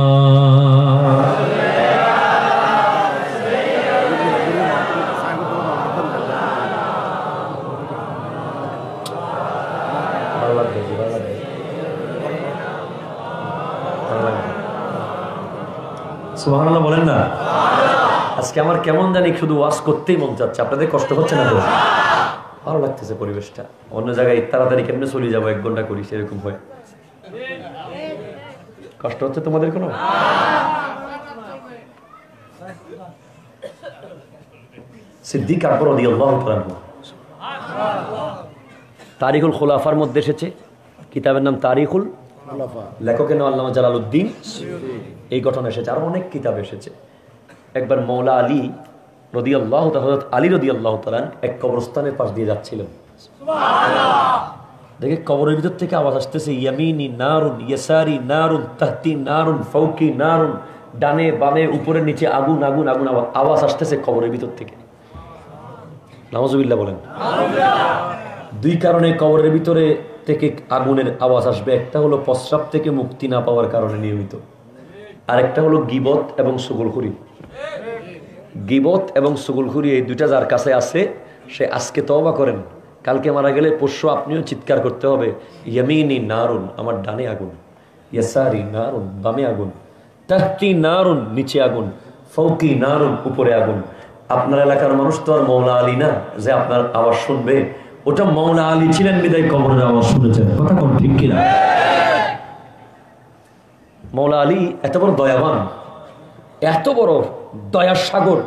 A: সুবহানাল্লাহ বলেন না। আজকে আমার কেমন জানি শুধু ওয়াজ করতেই মন চাচ্ছে। আপনাদের কষ্ট হচ্ছে না? ভালো লাগতেছে পরিবেশটা। অন্য জায়গায় তাড়াতাড়ি কেমনে চলে যাবো, 1 ঘন্টা করি, সেরকম হয়। কষ্ট হচ্ছে তোমাদের কোনো? সিদ্দিক আকবর রাদিয়াল্লাহু তাআলা তারিখুল খুলাফার মধ্যে এসেছে। কিতাবের নাম তারিখুল খুলাফা, লেখকের নাম আল্লামা জালালউদ্দিন। এই ঘটনা এসেছে, আরো অনেক কিতাব এসেছে। একবার মৌলা আলী রাদিয়াল্লাহু তাআলা, হযরত আলী রাদিয়াল্লাহু তাআলা এক কবরস্থানের পাশ দিয়ে যাচ্ছিলেন। দেখে কবরের ভিতর থেকে আওয়াজ আসতেছে, ইয়ামিনি নারুন, ইয়াসারি নারুন, তাহতি নারুন, ফাওকি নারুন, ডানে বামে উপরে নিচে আগুন আগুন আগুন আওয়াজ আসতেছে কবরের ভিতর থেকে। নাউজুবিল্লাহ বলেন। 2 কারণে কবরের ভিতরে থেকে আগুনের আওয়াজ আসবে। একটা হলো প্রস্রাব থেকে মুক্তি না পাওয়ার কারণে নিয়মিত, আরেকটা হলো গীবত এবং চুগলখড়ি। গীবত এবং চুগলখড়ি এই 2টা যার কাছে আছে, সে আজকে তওবা করেন, কালকে মারা গেলে পরশু আপনিও চিৎকার করতে হবে, ইয়ামিনি নারুন, আমার ডানে আগুন, ইয়াসারি নারুন, বামে আগুন, তাহতি নারুন, নিচে আগুন, ফাওকি নারুন, উপরে আগুন। আপনার এলাকার মানুষ তো আর মৌলা আলী না যে আপনার আওয়াজ শুনবে। ওটা মৌলা আলী ছিলেন বিদায় কবরের আওয়াজ শুনেছেন। কথা কোন ঠিক কিনা? মৌলা আলী এত বড় দয়াবান, এত বড় দয়ার সাগর,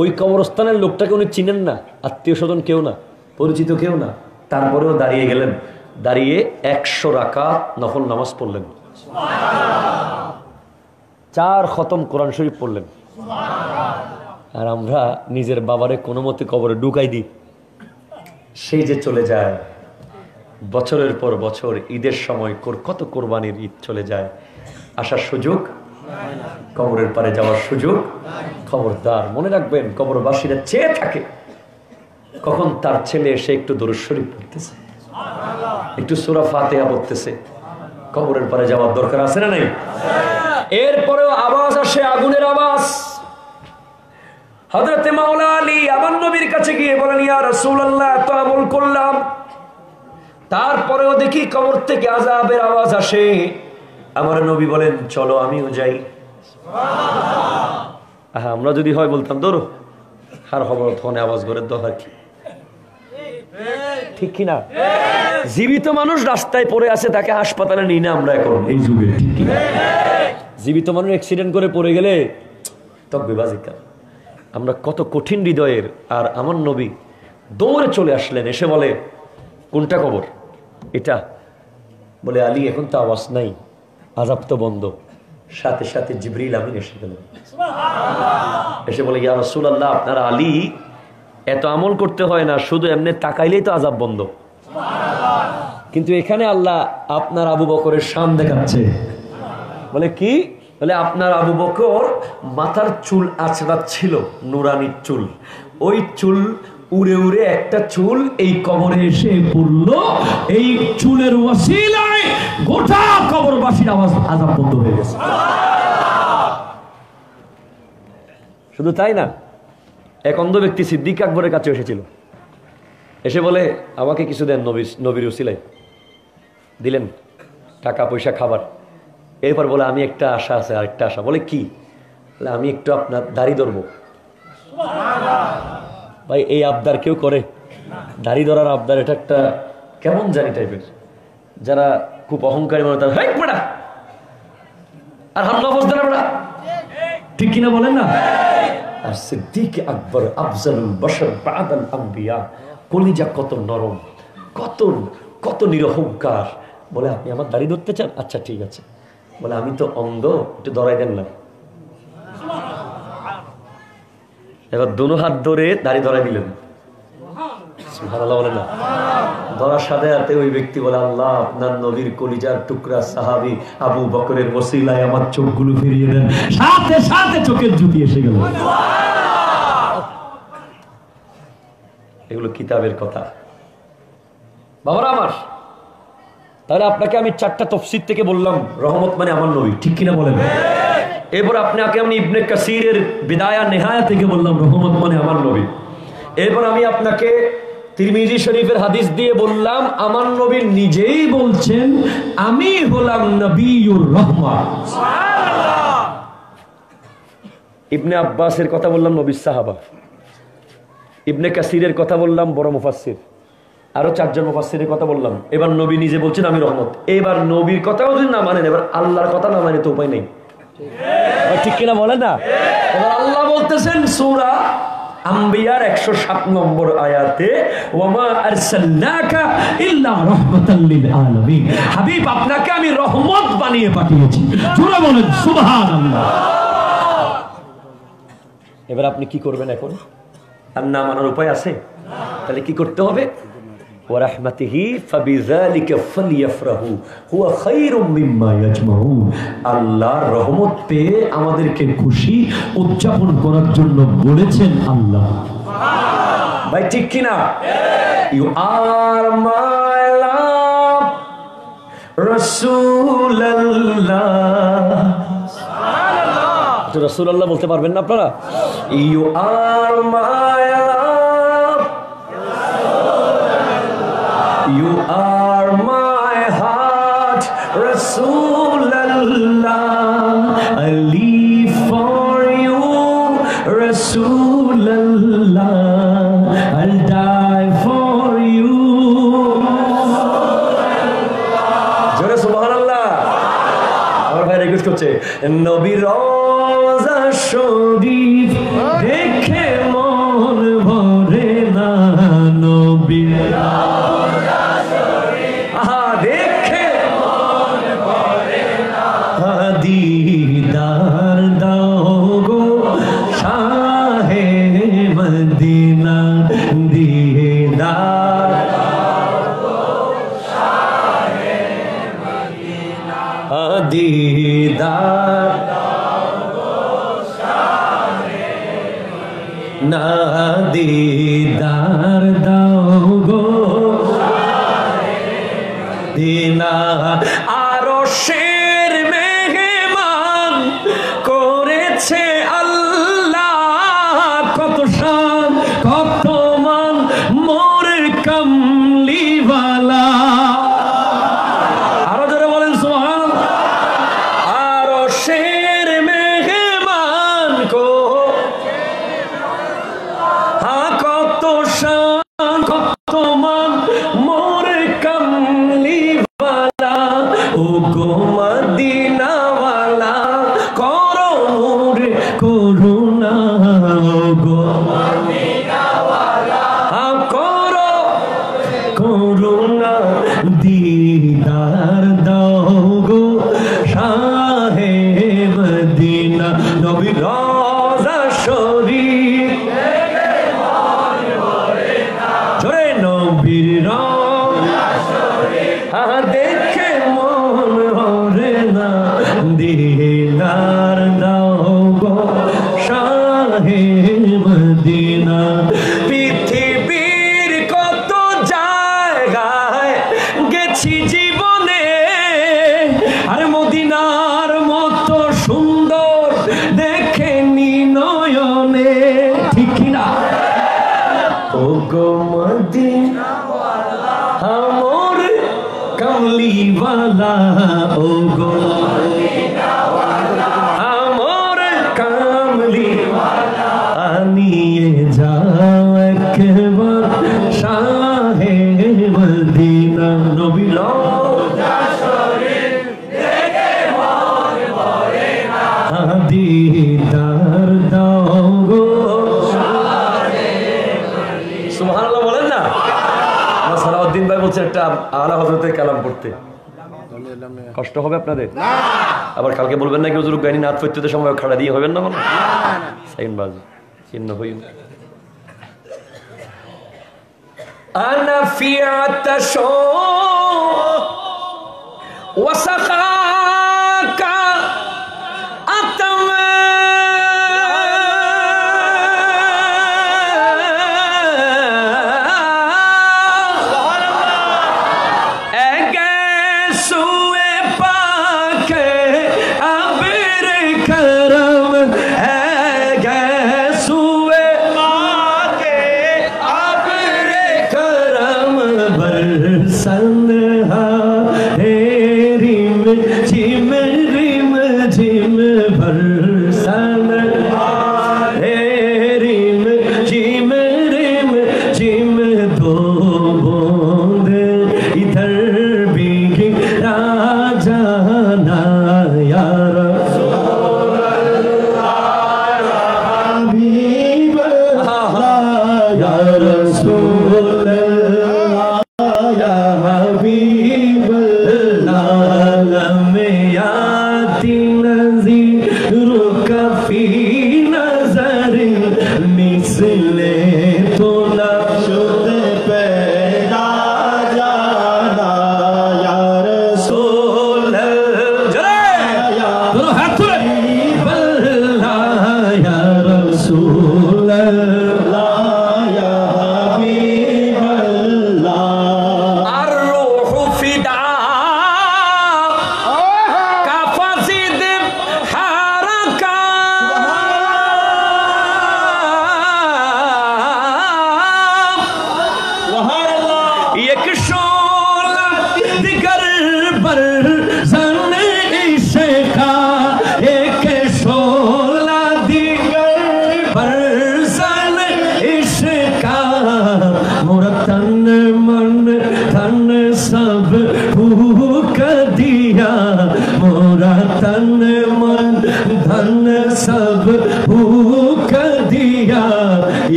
A: ওই কবরস্থানের লোকটাকে উনি চিনেন না, আত্মীয় স্বজন কেউ না, পরিচিত কেউ না। তারপরেও দাঁড়িয়ে গেলেন, দাঁড়িয়ে 100 রাকাত নফল নামাজ পড়লেন, 4 খতম কোরআন শরীফ পড়লেন। আর আমরা নিজের বাবারে কোনো মতে কবরে ঢুকাই দিই, সেই যে চলে যায়। বছরের পর বছর ঈদের সময় কত কোরবানির ঈদ চলে যায়, আসার সুযোগ, কবরের পারে যাওয়ার সুযোগ। খবরদার মনে রাখবেন, কবরবাসীরা চেয়ে থাকে কখন তার ছেলে এসে একটু দরুদ শরীফ পড়তেছে, একটু সূরা ফাতিহা পড়তেছে। কবরের পারে যাওয়ার দরকার আছে না নাই? এরপরেও আওয়াজ আসে, আগুনের আওয়াজ। হযরতে মাওলা আলী আমার নবীর কাছে গিয়ে বলেন, ইয়া রাসূলুল্লাহ, এত আমল করলাম, তারপরেও দেখি কবর থেকে আযাবের আওয়াজ আসে। আমার নবী বলেন, চলো আমিও যাই। আমরা যদি হয় বলতাম, ধরো আর খবর ফোনে আওয়াজ করে দরকার কি, ঠিক কিনা? জীবিত মানুষ রাস্তায় পড়ে আছে, তাকে হাসপাতালে নিই না আমরা এখন এই যুগে, ঠিক কিনা? জীবিত মানুষ অ্যাক্সিডেন্ট করে পড়ে গেলে তকবিবাজিকা। আমরা কত কঠিন হৃদয়ের। আর আমার নবী দৌড়ে চলে আসলেন, এসে বলে, কোনটা কবর? এটা। বলে, আলী এখন তো আওয়াজ নাই, আযাব তো বন্ধ। সাথে সাথে জিবরিল আমিন এসে গেলেন, এসে বলে, ইয়া রাসূলুল্লাহ, আপনার আলী এত আমল করতে হয় না, শুধু এমনি তাকাইলেই তো আযাব বন্ধ। কিন্তু এখানে আল্লাহ আপনার আবু বকরের শান দেখাচ্ছে। বলে কি? বলে, আপনার আবু বকর মাথার চুল আঁচড়াচ্ছিল, নুরানির চুল, ওই চুল উড়ে উড়ে একটা চুল এই কবরে এসে পড়ল। এই চুলের ওয়াসিলায় গোটা কবরবাসীর আওয়াজ আযাব বন্ধ হয়ে গেছে। শুধু তাই না, এক অন্ধ ব্যক্তি সিদ্দিক আকবরের কাছে এসেছিল, এসে বলে, আমাকে কিছু দেন নবীর উসিলায়। দিলেন টাকা পয়সা খাবার। এরপর বলে, আমি একটা আশা আছে, আরেকটা আশা। বলে কি? বলে, আমি একটু আপনার দাড়ি ধরবো। ভাই এই আবদার কেউ করে? দাড়ি ধরার আবদার এটা একটা কেমন জানি টাইপের। যারা খুব অহংকারী মানুষ তারা আর হামলা বসতে না, ঠিক কিনা বলেন না? আর সিদ্দিক আকবর আফজালুল বশর বাদাল আম্বিয়া, কলিজা কত নরম, কত কত নিরহংকার। বলে, আপনি আমার দাড়ি ধরতে চান? আচ্ছা ঠিক আছে। বলে, আমি তো অন্ধ, একটু ধরাই দেন না। এবার দুনো হাত ধরে দাড়ি ধরাই দিলেন। সুবহানাল্লাহ বলেন না? ধরার সাথে সাথে ওই ব্যক্তি বলে, আল্লাহ আপনার নবীর কলিজার টুকরা সাহাবী আবু বকরের ওসিলায় আমার চোখগুলো ফিরিয়ে দেন। সাথে সাথে চোখের জুতি এসে গেল। এগুলো কিতাবের কথা বাবারা আমার। তাহলে আপনাকে আমি 4টা তাফসীর থেকে বললাম, রহমত মানে আমার নবী, ঠিক কিনা বলেন? এরপর আপনাকে আমি ইবনে কাসিরের বিদায়া নেহায়া থেকে বললাম, রহমত মানে আমার নবী। এরপর আমি আপনাকে তিরমিজি শরীফের হাদিস দিয়ে বললাম, আমার নবী নিজেই বলছেন, আমি হলাম নবিয়ুর রহমান। সুবহানাল্লাহ। ইবনে আব্বাসের কথা বললাম, নবীর সাহাবা। ইবনে কাসিরের কথা বললাম, বড় মুফাসসির। আরো 4 জন মুফাসসিরের কথা বললাম। এবার নবী নিজে বলছেন, আমি রহমত। এবার নবীর কথাও যদি না মানেন, এবার আল্লাহর কথা না মানে তো উপায় নেই, ঠিক কিনা বলেন না? এবার আল্লাহ বলতেছেন সূরা আম্বিয়ার 107 নম্বর আয়াতে, ওয়ামা আরসালনাকা ইল্লা রাহমাতাল লিল আলামিন, হাবিব আপনাকে আমি রহমত বানিয়ে পাঠিয়েছি। জোরে বলেন সুবহানাল্লাহ। এবার আপনি কি করবেন? এখন আর না মানার উপায় আছে? তাহলে কি করতে হবে? ওয়া রাহমাতিহি ফাবিযালিকা ফালইফরাহু হুয়া খায়রুম মিম্মা ইয়াজমাউন। আল্লাহর রহমত পেয়ে আমাদেরকে খুশি উদযাপন করার জন্য বলেছেন আল্লাহ। সুবহানাল্লাহ। ভাই ঠিক কি না? ইউ আর মাই লাভ রাসূলুল্লাহ। সুবহানাল্লাহ। তো রাসূলুল্লাহ বলতে পারবেন না আপনারা? You are my You are my heart, Rasulallah. I live for you, Rasulallah. I'll die for you. Jore Subhanallah. Amar bhai request korche, Nabi Roza Sharif dekhe mon bhore na, Nabi दीदार दाओ Shah Medina, दीदार দিদার না দিদার দাও গো দিনা আরো শের মেহমান করেছে আল্লাহ কত শান কত মান মোর কামলিওয়ালা আরো জোরে বলেন সুবহান আরো শের মেহমান কত শান কত মান মোর কামলিওয়ালা ও গো মদিনাওয়ালা করো মোর করুণা ও গো মদিনাওয়ালা করো করুণা দিদার দাও গো শাহে মদিনা নবী রওজা শরীফ জোরে নবীর রওজা শরীফ দেখে মন ভরে না দিদার দাও গো শাহে মদিনা পৃথিবীর কত জায়গায় গেছি জীবনে আর মদিনার মতো সুন্দর দেখেনি নয়নে ঠিক কিনা ও গো মদিনাওয়ালা আমর কামলিওয়ালা ও গো মদিনাওয়ালা আমর কামলিওয়ালা আনিয়ে যাও একবার শাহে মদিনা নবী রওজা শরীফ দেখে মন ভরে না দিদার দাও গো সুবহানাল্লাহ বলেন না সালাউদ্দিন ভাই বলছে একটা আলা হযরতের কালাম পড়তে কষ্ট হবে আপনাদের আবার কালকে বলবেন না কি হুজুর গানি নাত পড়তে সময় খাড়া দিয়ে হবেন না মানে সেকেন্ড বাজ চিহ্ন হই আনা ফি আতাশো ওয়াসাখাকা আতামা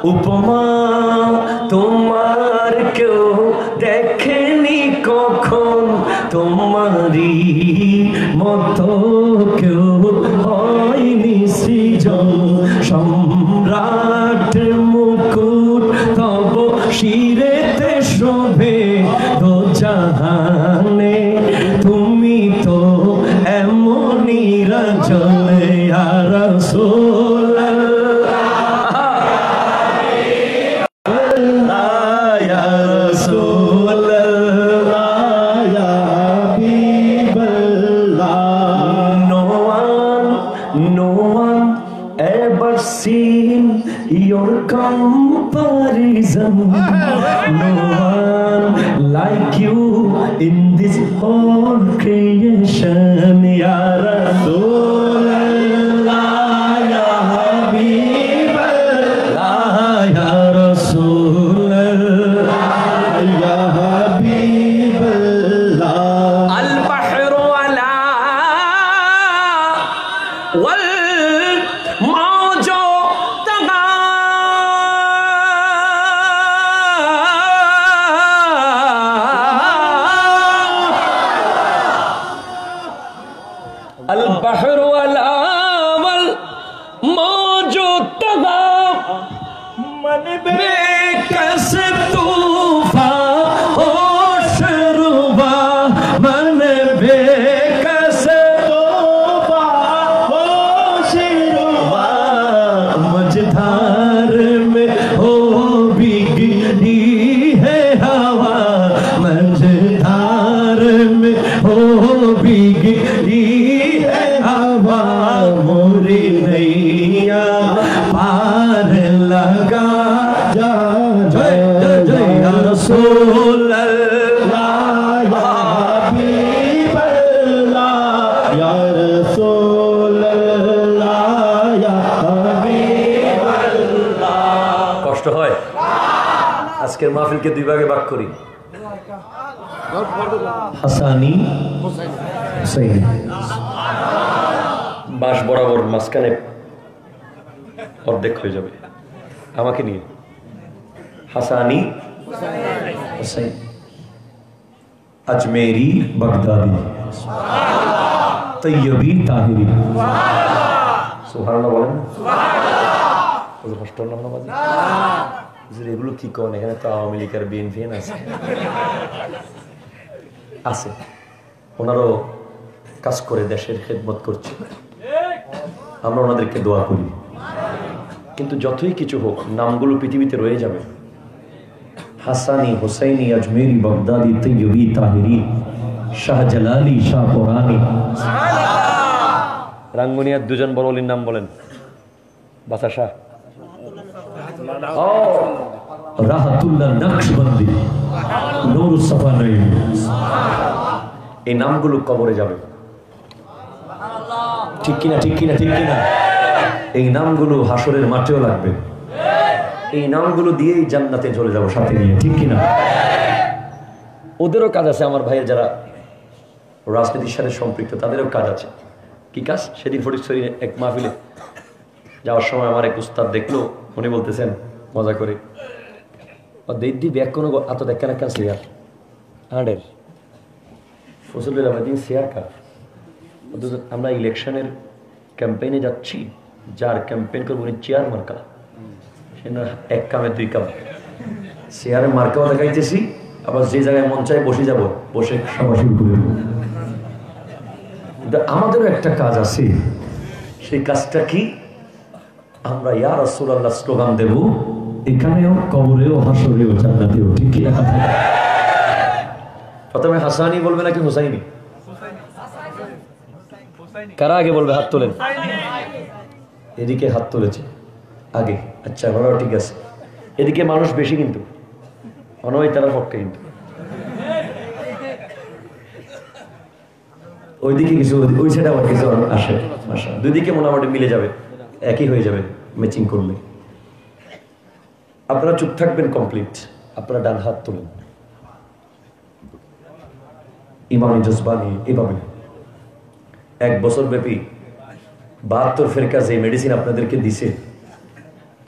A: उपमा তোমারই মতো কেউ হয়নি সৃজন সম্রাট মুকুট তব শিরেতে শোভে দো জাহানে তুমি তো এমনই রাজন ইয়া রাসূলুল্লাহ ইয়া রাসূলুল্লাহ ইয়া হাবিবাল্লাহ no one ever seen your comparison no one like you in this whole creation ya rasulullah ya habiballah ya rasulullah ya habiballah al bahru ala wal mawju taga al bahru ala wal mawju taga man bekas tufa ho shruba man bekas tufa ho shruba मझधार में हो बिगड़ी है हवा मझधार में हो बिगड़ी है हवा मोरी नैया पार लगा जा जय जय या रसूल अल्लाह या हबीबल्लाह या रसूल अल्लाह या हबीबल्लाह কষ্ট হয় আজকের মাহফিলকে দুই ভাগে ভাগ করি হাসানি হুসাইনি বাস বরাবর মাঝখানে অর্ধেক হয়ে যাবে আমাকে নিয়ে হাসানি হুসাইন আজমেরি বাগদাদি তৈয়বি তাহিরি সুবহানাল্লাহ বলেন সুবহানাল্লাহ কষ্ট নাম না বাজি এগুলো কি কোন এখানে তো আওয়ামী লীগের বিএনপি আছে ওনারও কাজ করে দেশের খেদমত করছে আমরা ওনাদেরকে দোয়া করি কিন্তু যতই কিছু হোক নামগুলো পৃথিবীতে রয়ে যাবে হাসানি হুসাইনি আজমেরি বাগদাদি তৈয়বি তাহিরি শাহজালালি শাহপুরানি রাঙ্গুনিয়ার দুজন বড় ওলির নাম বলেন বাদশা শাহ রাহাতুল্লাহ নকশবন্দি নূরুস সাফা নঈম এই নামগুলো কবরে যাবে ঠিক কিনা ঠিক কিনা ঠিক কিনা এই নামগুলো হাসরের মাঠেও লাগবে এই নামগুলো দিয়েই জান্নাতে চলে যাব সাথে নিয়ে ঠিক কিনা ওদেরও কাজ আছে আমার ভাইয়ের যারা রাজনীতির সাথে সম্পৃক্ত তাদেরও কাজ আছে কি কাজ সেদিন ফটিকছড়ি এক মাহফিলে যাওয়ার সময় আমার এক উস্তাদ দেখলো উনি বলতেছেন মজা করে দিদি ব্যাগ কোনো আত দেখেন একটা শেয়ার হাঁডের ফসল দিন শেয়ার কার আমরা ইলেকশনের ক্যাম্পেইনে যাচ্ছি যার ক্যাম্পেইন করবো উনি চেয়ার মার্কা সে এক কামে দুই কাম শেয়ারের মার্কাও দেখাইতেছি আবার যে জায়গায় মন চায় বসে যাব বসে সভা শুরু করে আমাদেরও একটা কাজ আছে সেই কাজটা কি আমরা ইয়া রাসূলুল্লাহ স্লোগান দেব এখানেও কবরেও হাসরেও জান্নাতেও ঠিক কি না প্রথমে হাসানি বলবে নাকি হুসাইনি কারা আগে বলবে হাত তোলেন এদিকে হাত তুলেছে আগে আচ্ছা ওরাও ঠিক আছে এদিকে মানুষ বেশি কিন্তু অনয় তারা পক্ষে কিন্তু ওইদিকে কিছু ওই সাইডে আবার কিছু আসে মাশাআল্লাহ দুই দিকে মোটামুটি মিলে যাবে একই হয়ে যাবে ম্যাচিং করলে আপনারা চুপ থাকবেন কমপ্লিট আপনারা ডান হাত তুলেন ইমামি জজবানি এভাবে 1 বছর ব্যাপী 72 ফেরকা যে মেডিসিন আপনাদেরকে দিছে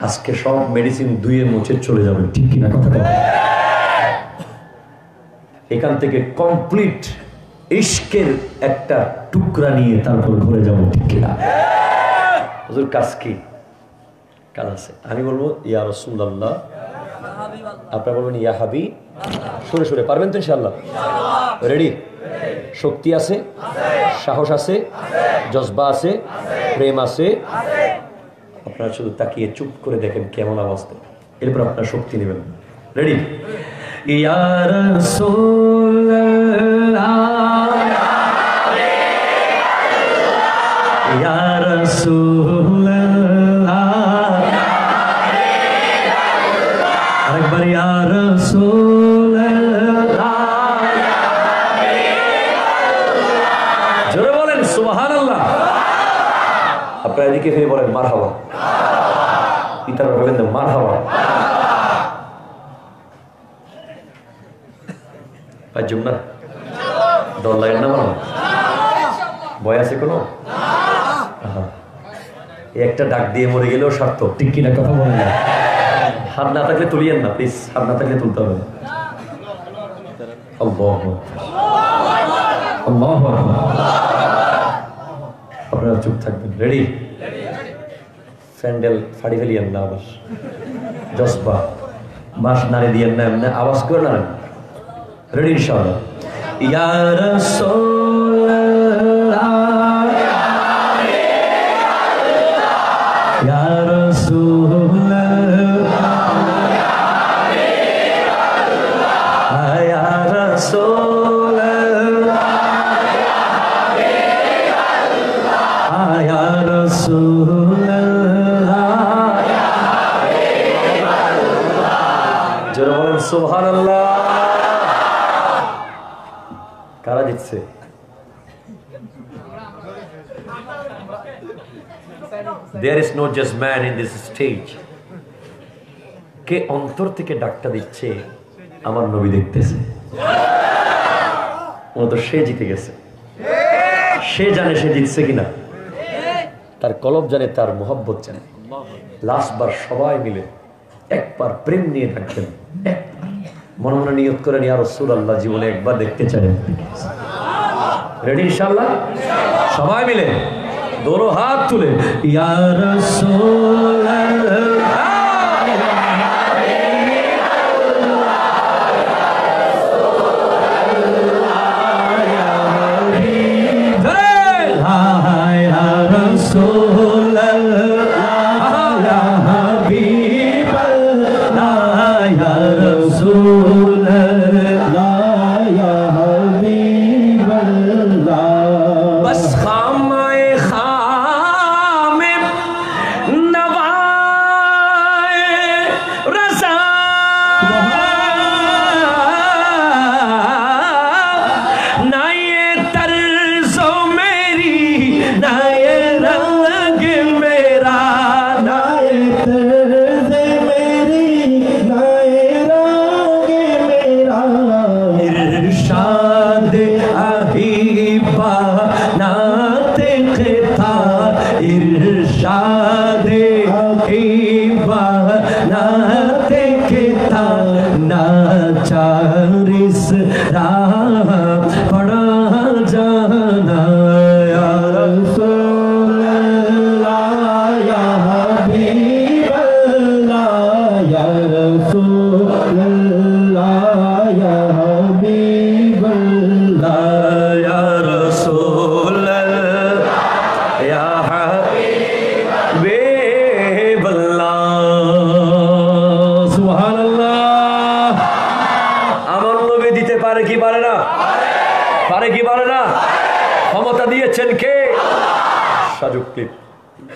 A: আজকে সব মেডিসিন ধুয়ে মুছে চলে যাবে ঠিক কিনা কথা এখান থেকে কমপ্লিট ইশকের একটা টুকরা নিয়ে তারপর ঘুরে যাবো, ঠিক কিনা? হুজুর কাজ কি? কাজ আছে। আমি বলবো ইয়া রাসূলুল্লাহ, আপনারা বলবেন ইয়া হাবিব। সুরে সুরে পারবেন তো ইনশাআল্লাহ? রেডি? শক্তি আছে, সাহস আছে, জজবা আছে, প্রেম আছে। আপনারা শুধু তাকিয়ে চুপ করে দেখেন কেমন আওয়াজ দেয়, এরপর আপনারা শক্তি নেবেন। রেডি? ইয়া রাসূলুল্লাহ, ইয়া রাসূলুল্লাহ, আরেকবার ইয়া রাসূলুল্লাহ। জোরে বলেন সুবহানাল্লাহ। আপনারা এদিকে ফিরে বলেন মারহাবা। ইতারা বলেন মারহাবা। পাইজুম না? ডর লাগে না? বলো, ভয় আছে কোনো? একটা ডাক দিয়ে মরে গেলেও সার্থক, ঠিক কিনা? কথা বলেন না। হাত না থাকলে তুলিয়েন না প্লিজ, হাত না থাকলে তুলতে হবে। আল্লাহু আল্লাহু আপনারা চুপ থাকবেন। রেডি? স্যান্ডেল ফাড়ি ফেলিয়েন না, আবার জজবা বাঁশ নাড়ে দিয়েন না, এমনি আওয়াজ করে নাড়েন। রেডি ইনশাআল্লাহ? ইয়া রাসূলুল্লাহ, ইয়া রাসূলুল্লাহ, ইয়া রাসূলুল্লাহ, ইয়া রাসূলুল্লাহ। জোরে বলেন সুবহানাল্লাহ। কারা দিচ্ছে? There is no just man in this stage. কে অন্তর থেকে ডাকটা দিচ্ছে? আমার নবী দেখতেছে। ও তো সে জিতে গেছে, সে জানে সে জিতছে কিনা, তার কলব জানে, তার মোহব্বত জানে। লাস্ট বার সবাই মিলে একবার প্রেম নিয়ে থাকবেন, মনে মনে নিয়ত করেন ইয়া রাসূলুল্লাহ, জীবনে একবার দেখতে চাই। রেডি ইনশাআল্লাহ? সবাই মিলে দোনো হাত তুলে ইয়া রাসূলুল্লাহ,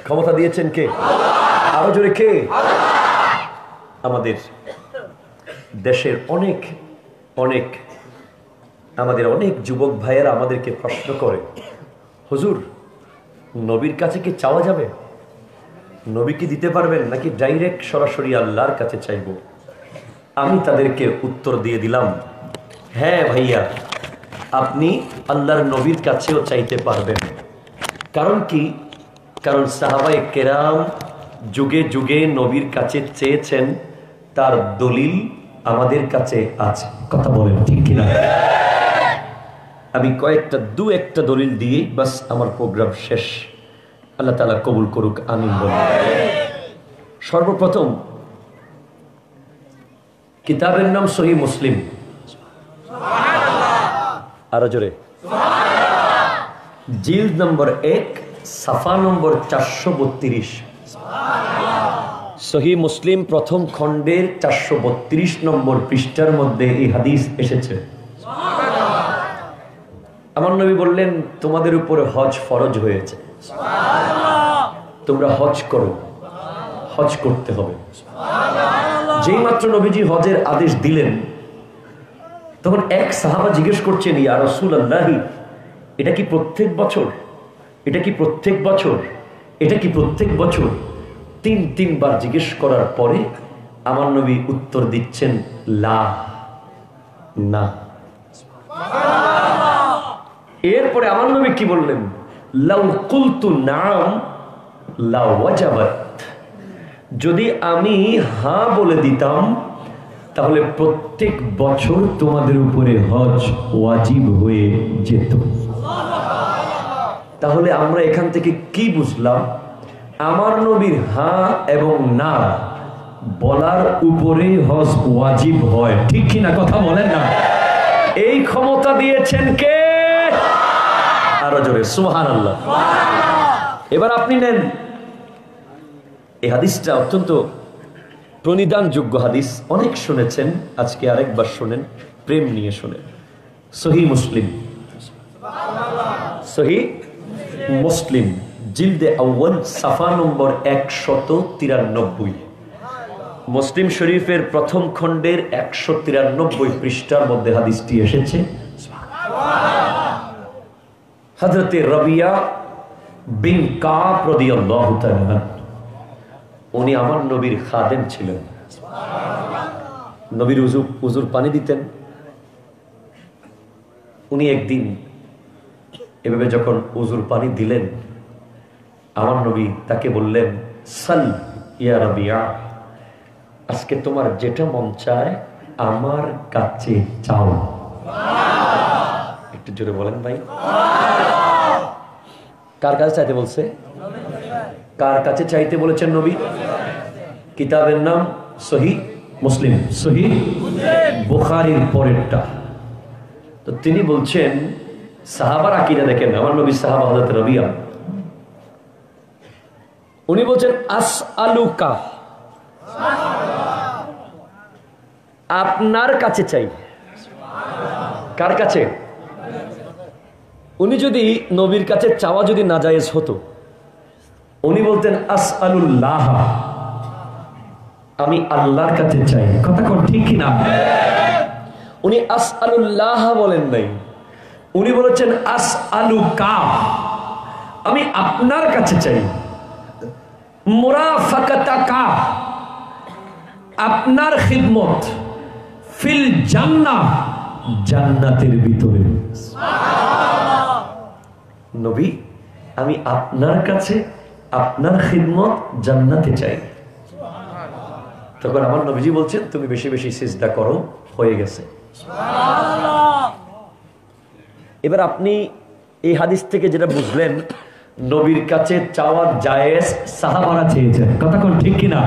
A: ক্ষমতা দিয়েছেন কে? আরো জোরে কে? আমাদের দেশের অনেক অনেক আমাদের অনেক যুবক ভাইয়েরা আমাদেরকে প্রশ্ন করে, হুজুর নবীর কাছে কি চাওয়া যাবে? নবী কি দিতে পারবেন নাকি ডাইরেক্ট সরাসরি আল্লাহর কাছে চাইব? আমি তাদেরকে উত্তর দিয়ে দিলাম, হ্যাঁ ভাইয়া, আপনি আল্লাহর নবীর কাছেও চাইতে পারবেন। কারণ কি? কারণ সাহাবায়ে কেরাম যুগে যুগে নবীর কাছে চেয়েছেন, তার দলিল আমাদের কাছে আছে। কথা বলেন ঠিক কিনা? আমি দু একটা দলিল দিয়ে বাস আমার প্রোগ্রাম শেষ। আল্লাহ তাআলা কবুল করুক, আমিন বলুন। সর্বপ্রথম কিতাবের নাম সহিহ মুসলিম। আরো জোরে। জিলদ নম্বর 1, সাফা নম্বর 432। সহিহ মুসলিম প্রথম খণ্ডের 432 নম্বর পৃষ্ঠার মধ্যে এই হাদিস এসেছে। আমার নবী বললেন, তোমাদের উপরে হজ ফরজ হয়েছে, তোমরা হজ করো, হজ করতে হবে। যেই মাত্র নবীজি হজের আদেশ দিলেন, তখন এক সাহাবা জিজ্ঞেস করছেন, ইয়া রাসূলুল্লাহ, এটা কি প্রত্যেক বছর? এটা কি প্রত্যেক বছর? এটা কি প্রত্যেক বছর? তিনবার জিজ্ঞেস করার পরে আমার নবী উত্তর দিচ্ছেন, লা, না। এরপরে আমার নবী কি বললেন? লাউ কুলতু নাম লা ওয়াজাবাত। যদি আমি হ্যাঁ বলে দিতাম, তাহলে প্রত্যেক বছর তোমাদের উপরে হজ ওয়াজিব হয়ে যেত। তাহলে আমরা এখান থেকে কি বুঝলাম? আমার নবীর হ্যাঁ এবং না বলার উপরে হজ ওয়াজিব হয়, ঠিক কিনা? কথা বলেন না। এই ক্ষমতা দিয়েছেন কে? আরো জোরে সুবহানাল্লাহ। এবার আপনি নেন, এই হাদিসটা অত্যন্ত প্রণিধানযোগ্য হাদিস, অনেক শুনেছেন, আজকে আরেকবার শুনেন, প্রেম নিয়ে শুনেন। সহিহ মুসলিম, সহিহ মুসলিম জিলদে আউয়াল সাফা নম্বর 193। মুসলিম শরীফের প্রথম খণ্ডের 193 পৃষ্ঠার মধ্যে হাদিসটি এসেছে। হযরতে রাবিয়া বিন কাব রাদিয়াল্লাহু তাআলা, উনি আমার নবীর খাদেম ছিলেন। নবীর উজুর পানি দিতেন। উনি একদিন এভাবে যখন উজুর পানি দিলেন, আমার নবী তাকে বললেন, সাল ইয়া রাবিয়া, আজকে তোমার যেটা মন চায় আমার কাছে চাও। একটু জোরে বলেন ভাই। কার কাছে চাইতে বলছে? কার কাছে চাইতে বলেছেন নবী? কিতাবের নাম সহিহ মুসলিম, সহিহ বুখারীর পরেরটা। তো তিনি বলছেন, সাহাবার আকীদা দেখেন, আমার নবী সাহাবা হযরত রাবিয়া, উনি বলছেন আসআলুকা, আপনার কাছে চাই। কার কাছে? উনি যদি নবীর কাছে চাওয়া যদি নাজায়েজ হতো, উনি বলতেন আসআলুল্লাহ, আমি আল্লাহর কাছে চাই। কথা কোন ঠিক কিনা? উনি আসআলুল্লাহ বলেন নাই, উনি বলেছেন আসআলুকা, আমি আপনার কাছে চাই। মুরাফাকাতাকা, আপনার খিদমত, ফিল জান্নাহ, জান্নাতের ভিতরে। নবী, আমি আপনার কাছে আপনার খিদমত জান্নাতে চাই। তখন আমার নবীজি বলছেন, তুমি বেশি বেশি সিজদা করো, হয়ে গেছে। এবার আপনি এই হাদিস থেকে যেটা বুঝলেন, নবীর কাছে চাওয়া জায়েজ, সাহাবারা চেয়েছেন। কথা কোন ঠিক কিনা?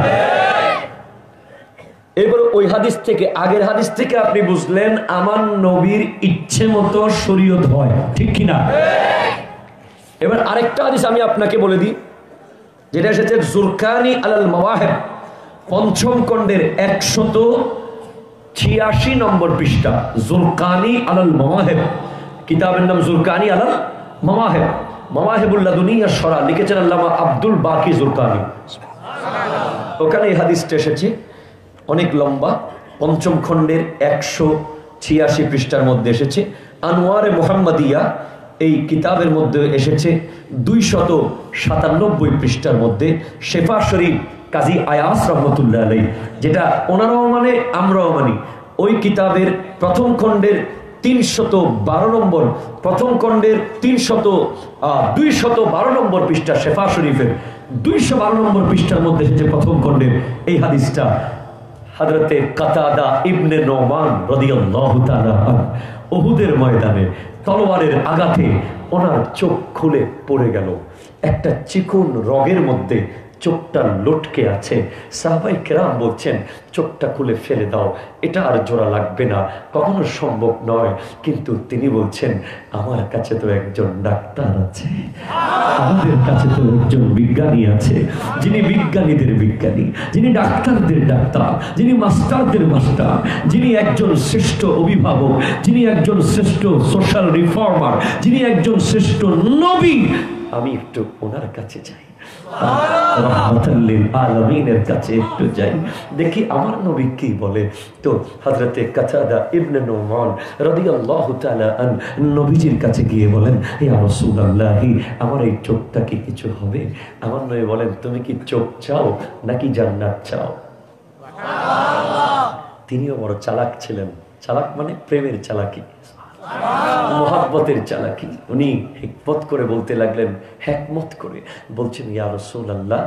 A: এবার ওই হাদিস থেকে, আগের হাদিস থেকে আপনি বুঝলেন আমার নবীর ইচ্ছে মতো শরীয়ত হয়, ঠিক কিনা? এবার আরেকটা হাদিস আমি আপনাকে বলে দিই, যেটা এসেছে জুরকানি আলাল মাওয়াহিব পঞ্চম খণ্ডের 186 নম্বর পৃষ্ঠা। জুরকানি আলাল মাওয়াহিব, কিতাবের নাম জুরকানি আলাল মাওয়াহিব, মাওয়াহিবুল লাদুনিয়া শরা, লিখেছেন আল্লামা আব্দুল বাকি জুরকানি। ওখানে এই হাদিসটা এসেছে, অনেক লম্বা, পঞ্চম খণ্ডের 186 পৃষ্ঠার মধ্যে এসেছে। আনোয়ারে মুহাম্মাদিয়া এই কিতাবের মধ্যে এসেছে 297 পৃষ্ঠার মধ্যে। শেফা শরীফ কাজী আয়াস রহমতুল্লাহ আলাইহি, যেটা ওনারাও মানে আমরাও মানি, ওই কিতাবের প্রথম খণ্ডের 312 নম্বর, প্রথম খণ্ডের 212 নম্বর পৃষ্ঠা, শেফা শরীফের 212 নম্বর পৃষ্ঠার মধ্যে এসেছে প্রথম খণ্ডের এই হাদিসটা। হযরতে কাতাদা ইবনে নোমান রাদিয়াল্লাহু তাআলা উহুদের ময়দানে তলোয়ারের আঘাতে ওনার চোখ খুলে পড়ে গেল, একটা চিকন রগের মধ্যে চোখটা লটকে আছে। সাহাবাই কেরাম বলছেন চোখটা খুলে ফেলে দাও, এটা আর জোড়া লাগবে না, কখনো সম্ভব নয়। কিন্তু তিনি বলছেন আমার কাছে তো একজন ডাক্তার আছে, আমাদের কাছে তো একজন বিজ্ঞানী আছে, যিনি বিজ্ঞানীদের বিজ্ঞানী, যিনি ডাক্তারদের ডাক্তার, যিনি মাস্টারদের মাস্টার, যিনি একজন শ্রেষ্ঠ অভিভাবক, যিনি একজন শ্রেষ্ঠ সোশ্যাল রিফর্মার, যিনি একজন শ্রেষ্ঠ নবী। আমি একটু ওনার কাছে যাই, রাহমাতাল লিল আলামিনের কাছে একটু যাই, দেখি আমার নবী কি বলে। তো হযরতে কাতাদা ইবনে নুমান রাদিয়াল্লাহু তাআলা আন নবীজির কাছে গিয়ে বলেন, ইয়া রাসূলুল্লাহ, আমার এই চোখটা কি কিছু হবে? আমার নবী বলেন, তুমি কি চোখ চাও নাকি জান্নাত চাও? সুবহানাল্লাহ। তিনিও বড় চালাক ছিলেন, চালাক মানে প্রেমের চালাকি, মোহাব্বতের চালাকি। উনি হিকমত করে বলতে লাগলেন, হিকমত করে বলছেন, ইয়া রাসূলুল্লাহ,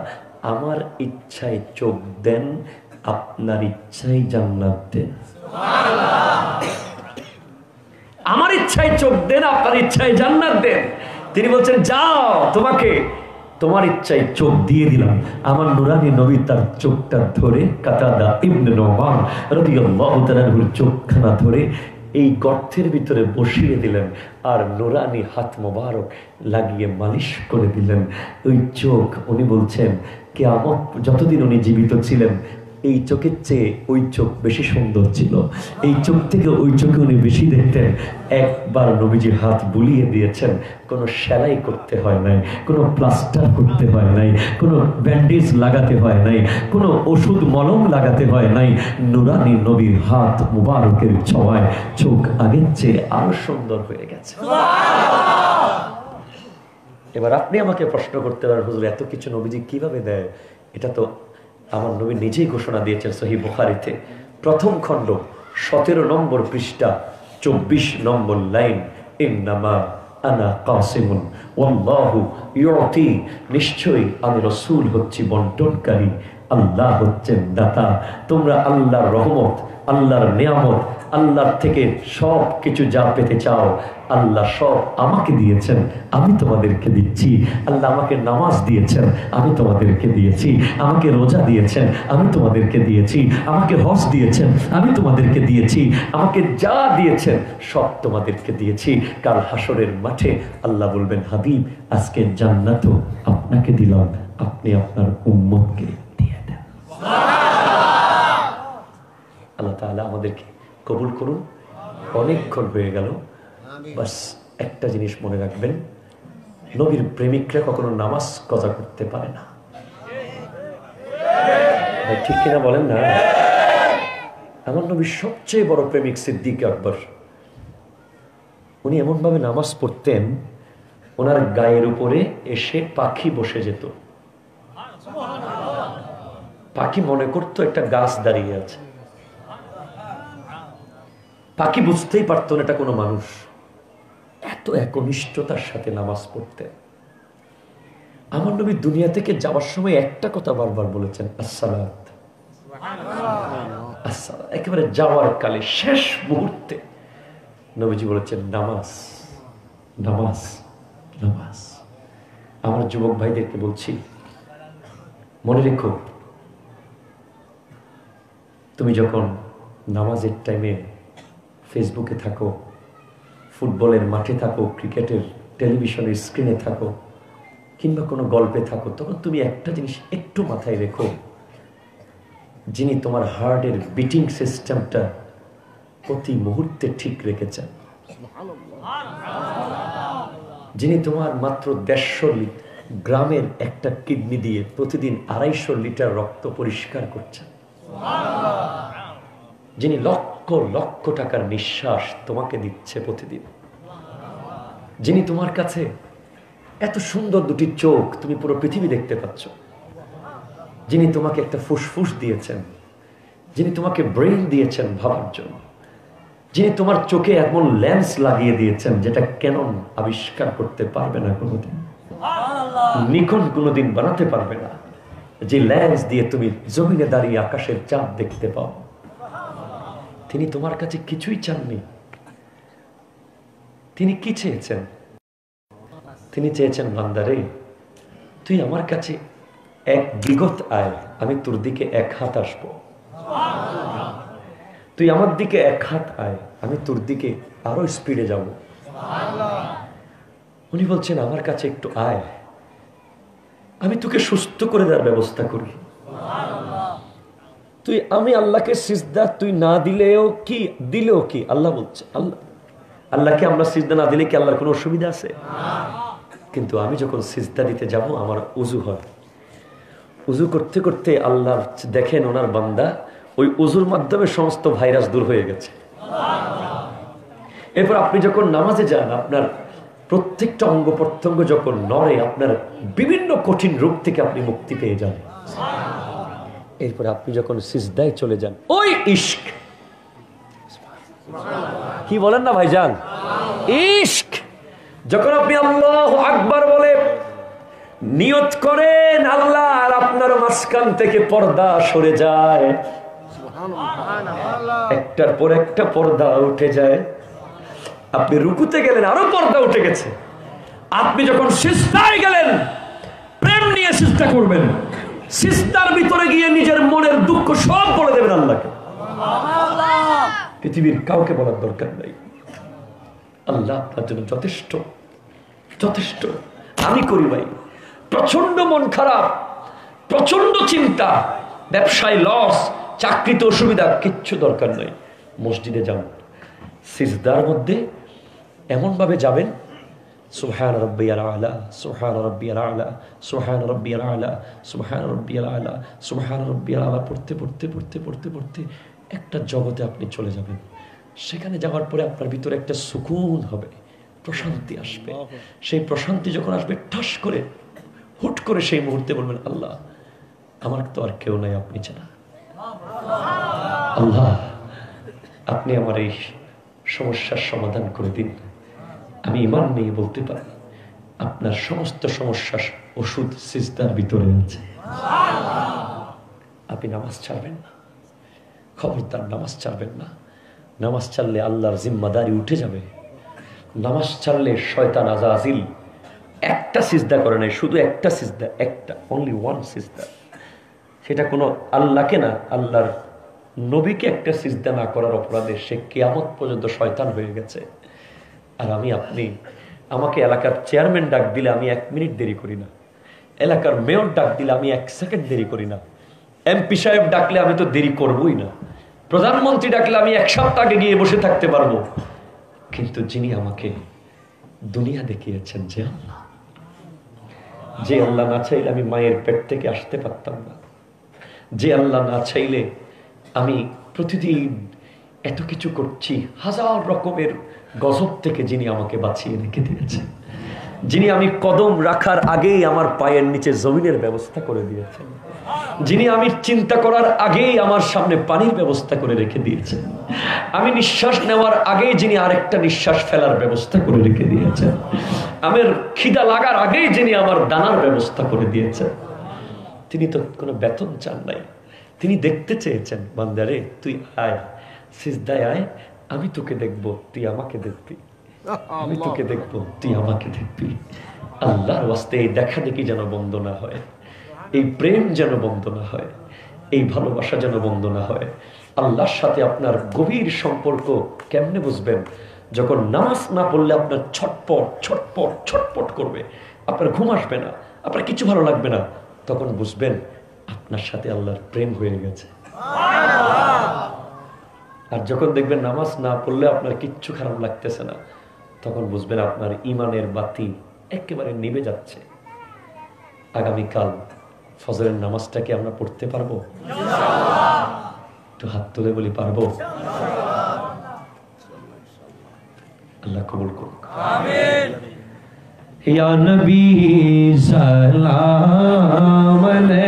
A: আমার ইচ্ছায় চোখ দেন, আপনার ইচ্ছায় জান্নাত দেন। সুবহানাল্লাহ। আমার ইচ্ছায় চোখ দেন, আপনার ইচ্ছায় জান্নাত দেন। তিনি বলছেন, যাও, তোমাকে তোমার ইচ্ছায় চোখ দিয়ে দিলাম। আমার নুরানি নবী তার চোখটা ধরে, কাতাদা ইবনে নুমান রাদিয়াল্লাহু তাআলার চোখখানা ধরে এই গর্তের ভিতরে বসিয়ে দিলেন, আর নুরানি হাত মোবারক লাগিয়ে মালিশ করে দিলেন ওই চোখ। উনি বলছেন কিয়ামত যতদিন উনি জীবিত ছিলেন এই চোখের চেয়ে ওই চোখ বেশি সুন্দর ছিল, এই চোখ থেকে ওই চোখে উনি বেশি দেখতেন। একবার নবীজি হাত বুলিয়ে দিয়েছেন, কোনো সেলাই করতে হয় নাই, কোনো প্লাস্টার করতে হয় নাই, কোনো ব্যান্ডেজ লাগাতে হয় নাই, কোনো ওষুধ মলম লাগাতে হয় নাই। নুরানি নবীর হাত মুবারকের ছোঁয়ায় চোখ আগের চেয়ে আরো সুন্দর হয়ে গেছে। এবার আপনি আমাকে প্রশ্ন করতে পারেন, হুজুর এত কিছু নবীজি কিভাবে দেয়? এটা তো আমার নবী নিজেই ঘোষণা দিয়েছেন সহিহ বুখারীতে, প্রথম খণ্ড 17 নম্বর পৃষ্ঠা 24 নম্বর লাইন, ইন্নামা আনা কাসিমুন ওয়াল্লাহু ইউতি, নিশ্চয়ই আমি রাসূল হচ্ছি বন্টনকারী, আল্লাহ হচ্ছেন দাতা। তোমরা আল্লাহর রহমত, আল্লাহর নিয়ামত, আল্লাহর থেকে সব কিছু যা পেতে চাও, আল্লাহ সব আমাকে দিয়েছেন, আমি তোমাদেরকে দিচ্ছি। আল্লাহ আমাকে নামাজ দিয়েছেন, আমি তোমাদেরকে দিয়েছি। আমাকে রোজা দিয়েছেন, আমি তোমাদেরকে দিয়েছি। আমাকে হজ দিয়েছেন, আমি তোমাদেরকে দিয়েছি। আমাকে যা দিয়েছেন সব তোমাদেরকে দিয়েছি। কাল হাসরের মাঠে আল্লাহ বলবেন, হাবিব আজকে জান্নাতও আপনাকে দিলাম, আপনি আপনার উম্মতকে দিয়ে দেন। আল্লাহ তাআলা আমাদেরকে কবুল করুন। অনেকক্ষণ হয়ে গেল, বাস একটা জিনিস মনে রাখবেন, নবীর প্রেমিকরা কখনো নামাজ কজা করতে পারে না। ঠিক কিনা বলেন না? আমার নবীর সবচেয়ে বড় প্রেমিক সিদ্দিক আকবর, উনি এমন ভাবে নামাজ পড়তেন, ওনার গায়ের উপরে এসে পাখি বসে যেত। পাখি মনে করতো একটা গাছ দাঁড়িয়ে আছে, পাখি বুঝতেই পারতো না এটা কোনো মানুষ। এত একনিষ্ঠতার সাথে নামাজ পড়তেন। আমার নবী দুনিয়া থেকে যাওয়ার সময় একটা কথা বারবার বলেছেন, আসসালাত। একেবারে যাওয়ার কালে শেষ মুহূর্তে নবীজি বলেছেন, নামাজ, নামাজ, নামাজ। আমার যুবক ভাইদেরকে বলছি, মনে রেখো, তুমি যখন নামাজের টাইমে ফেসবুকে থাকো, ফুটবলের মাঠে থাকো, ক্রিকেটের টেলিভিশনের স্ক্রিনে থাকো, কিংবা কোনো গল্পে থাকো, তখন তুমি একটা জিনিস একটু মাথায় রেখো, যিনি তোমার হার্টের বিটিং সিস্টেমটা প্রতি মুহূর্তে ঠিক রেখেছেন, যিনি তোমার মাত্র 150 গ্রামের একটা কিডনি দিয়ে প্রতিদিন 250 লিটার রক্ত পরিষ্কার করছেন, যিনি লক্ষ লক্ষ টাকার নিঃশ্বাস তোমাকে দিচ্ছে প্রতিদিন, যিনি তোমার কাছে এত সুন্দর দুটি চোখ, তুমি পুরো পৃথিবী দেখতে পাচ্ছ, যিনি তোমাকে একটা ফুসফুস দিয়েছেন, যিনি তোমাকে ব্রেন দিয়েছেন ভাবার জন্য, যিনি তোমার চোখে এমন লেন্স লাগিয়ে দিয়েছেন যেটা ক্যানন আবিষ্কার করতে পারবে না কোনোদিন, নিকন কোনোদিন বানাতে পারবে না, যে লেন্স দিয়ে তুমি জমিনে দাঁড়িয়ে আকাশের চাঁদ দেখতে পাও, তিনি তোমার কাছে কিছুই চাননি, তিনি কি চেয়েছেন? তিনি চেয়েছেন, বান্দারে তুই আমার কাছে এক বিগত আয়, আমি তোর দিকে এক হাত আসব। তুই আমার দিকে এক হাত আয়, আমি তোর দিকে আরো স্পিডে যাব। উনি বলছেন, আমার কাছে একটু আয়, আমি তোকে সুস্থ করে দেওয়ার ব্যবস্থা করি। তুই, আমি আল্লাহকে সিজদা তুই না দিলেও কি, দিলেও কি, আল্লাহ বলছে, আল্লাহকে আমরা সিজদা না দিলে কি আল্লাহর কোনো অসুবিধা আছে? কিন্তু আমি যখন সিজদা দিতে যাব, আমার উজু হয়। উজু করতে করতে আল্লাহ দেখেন ওনার বান্দা ওই উজুর মাধ্যমে সমস্ত ভাইরাস দূর হয়ে গেছে। এরপর আপনি যখন নামাজে যান, আপনার প্রত্যেকটা অঙ্গ প্রত্যঙ্গ যখন নড়ে, আপনার বিভিন্ন কঠিন রোগ থেকে আপনি মুক্তি পেয়ে যান। এরপর আপনি যখন সিজদায় চলে যান, ওই ইশক, কি বলেন না ভাইজান, ইশক, যখন আপনি আল্লাহু আকবার বলে নিয়ত করেন, আল্লাহ আর আপনার মাঝখান থেকে পর্দা সরে যায়, একটার পর একটা পর্দা উঠে যায়। আপনি রুকুতে গেলেন, আরো পর্দা উঠে গেছে। আপনি যখন সিজদায় গেলেন, প্রেম নিয়ে সিজদা করবেন, সিজদার ভিতরে গিয়ে নিজের মনের দুঃখ সব বলে দেবেন আল্লাহকে। পৃথিবীর কাউকে বলার দরকার নাই, আল্লাহ আপনার জন্য যথেষ্ট, যথেষ্ট। আমি করি ভাই, প্রচন্ড মন খারাপ, প্রচন্ড চিন্তা, ব্যবসায় লস, চাকরিতে অসুবিধা, কিচ্ছু দরকার নাই। মসজিদে যান, সিজদার মধ্যে এমন ভাবে যাবেন, সুবহান রাব্বিয়াল আলা, সুবহান রাব্বিয়াল আলা, সুবহান রাব্বিয়াল আলা, সুবহান রাব্বিয়াল আলা, সুবহান রাব্বিয়াল আলা পড়তে পড়তে পড়তে পড়তে পড়তে একটা জগতে আপনি চলে যাবেন। সেখানে যাওয়ার পরে আপনার ভিতরে একটা সুকুন হবে, প্রশান্তি আসবে। সেই প্রশান্তি যখন আসবে, ঠাস করে হুট করে সেই মুহূর্তে বলবেন, আল্লাহ আমার তো আর কেউ নাই আপনি ছাড়া। আল্লাহ আপনি আমার এই সমস্যার সমাধান করে দিন। আমি ঈমান নিয়ে বলতে পারি, আপনার সমস্ত সমস্যার ওষুধ সিজদার ভিতরে আছে। আপনি নামাজ ছাড়বেন না, খবরদার নামাজ ছাড়বেন না। নামাজ ছাড়লে আল্লাহর জিম্মাদারি উঠে যাবে। নামাজ ছাড়লে শয়তান আজাজিল একটা সিজদা করে নাই, শুধু একটা সিজদা, একটা, অনলি ওয়ান সিজদা। সেটা কোনো আল্লাহকে না, আল্লাহর নবীকে একটা সিজদা না করার অপরাধে সে কিয়ামত পর্যন্ত শয়তান হয়ে গেছে। আর আমি, আপনি, আমাকে এলাকার চেয়ারম্যান ডাক দিলে আমি 1 মিনিট দেরি করি না, এলাকার মেয়র ডাক দিলে আমি 1 সেকেন্ড দেরি করি না, এমপি সাহেব ডাকলে আমি তো দেরি করবই না, প্রধানমন্ত্রী ডাকলে আমি 1 সপ্তাহ আগে গিয়ে বসে থাকতে পারবো। কিন্তু যিনি আমাকে দুনিয়া দেখিয়েছেন, যে আল্লাহ, যে আল্লাহ না চাইলে আমি মায়ের পেট থেকে আসতে পারতাম না, যে আল্লাহ না চাইলে আমি প্রতিদিন এত কিছু করছি, 1000 রকমের গজব থেকে যিনি আমাকে বাঁচিয়ে রেখে দিয়েছেন, যিনি আমি কদম রাখার আগেই আমার পায়ের নিচে জমিনের ব্যবস্থা করে দিয়েছেন, যিনি আমি চিন্তা করার আগেই আমার সামনে পানির ব্যবস্থা করে রেখে দিয়েছেন, আমি নিঃশ্বাস নেওয়ার আগেই যিনি আরেকটা নিঃশ্বাস ফেলার ব্যবস্থা করে রেখে দিয়েছেন, আমার খিদা লাগার আগেই যিনি আমার দানার ব্যবস্থা করে দিয়েছেন, তিনি তো কোনো বেতন চান নাই। তিনি দেখতে চেয়েছেন, বান্দারে তুই আয়, সিজদায় আয়, আমি তোকে দেখবো, তুই আমাকে দেখবি, আমি তোকে দেখবো, তুই আমাকে দেখবি। আল্লাহর ওয়াস্তে এই দেখা দেখি যেন বন্ধ না হয়, এই প্রেম যেন বন্ধ না হয়, এই ভালোবাসা যেন বন্ধ না হয়। আল্লাহর সাথে আপনার গভীর সম্পর্ক কেমনে বুঝবেন? যখন নামাজ না পড়লে আপনার ছটপট ছটপট ছটপট করবে, আপনার ঘুম আসবে না, আপনার কিছু ভালো লাগবে না, তখন বুঝবেন আপনার সাথে আল্লাহর প্রেম হয়ে গেছে। আর যখন দেখবেন নামাজ না পড়লে আপনার কিচ্ছু খারাপ লাগতেছে না, তখন বুঝবেন আপনার ঈমানের বাতি একেবারে নিভে যাচ্ছে। আগামীকাল ফজরের নামাজটাকে আমরা পড়তে পারবো? একটু হাত তুলে বলি, পারবো? আল্লাহ কবুল করুক। আমিন। ইয়া নবী সালাম আলাইহি।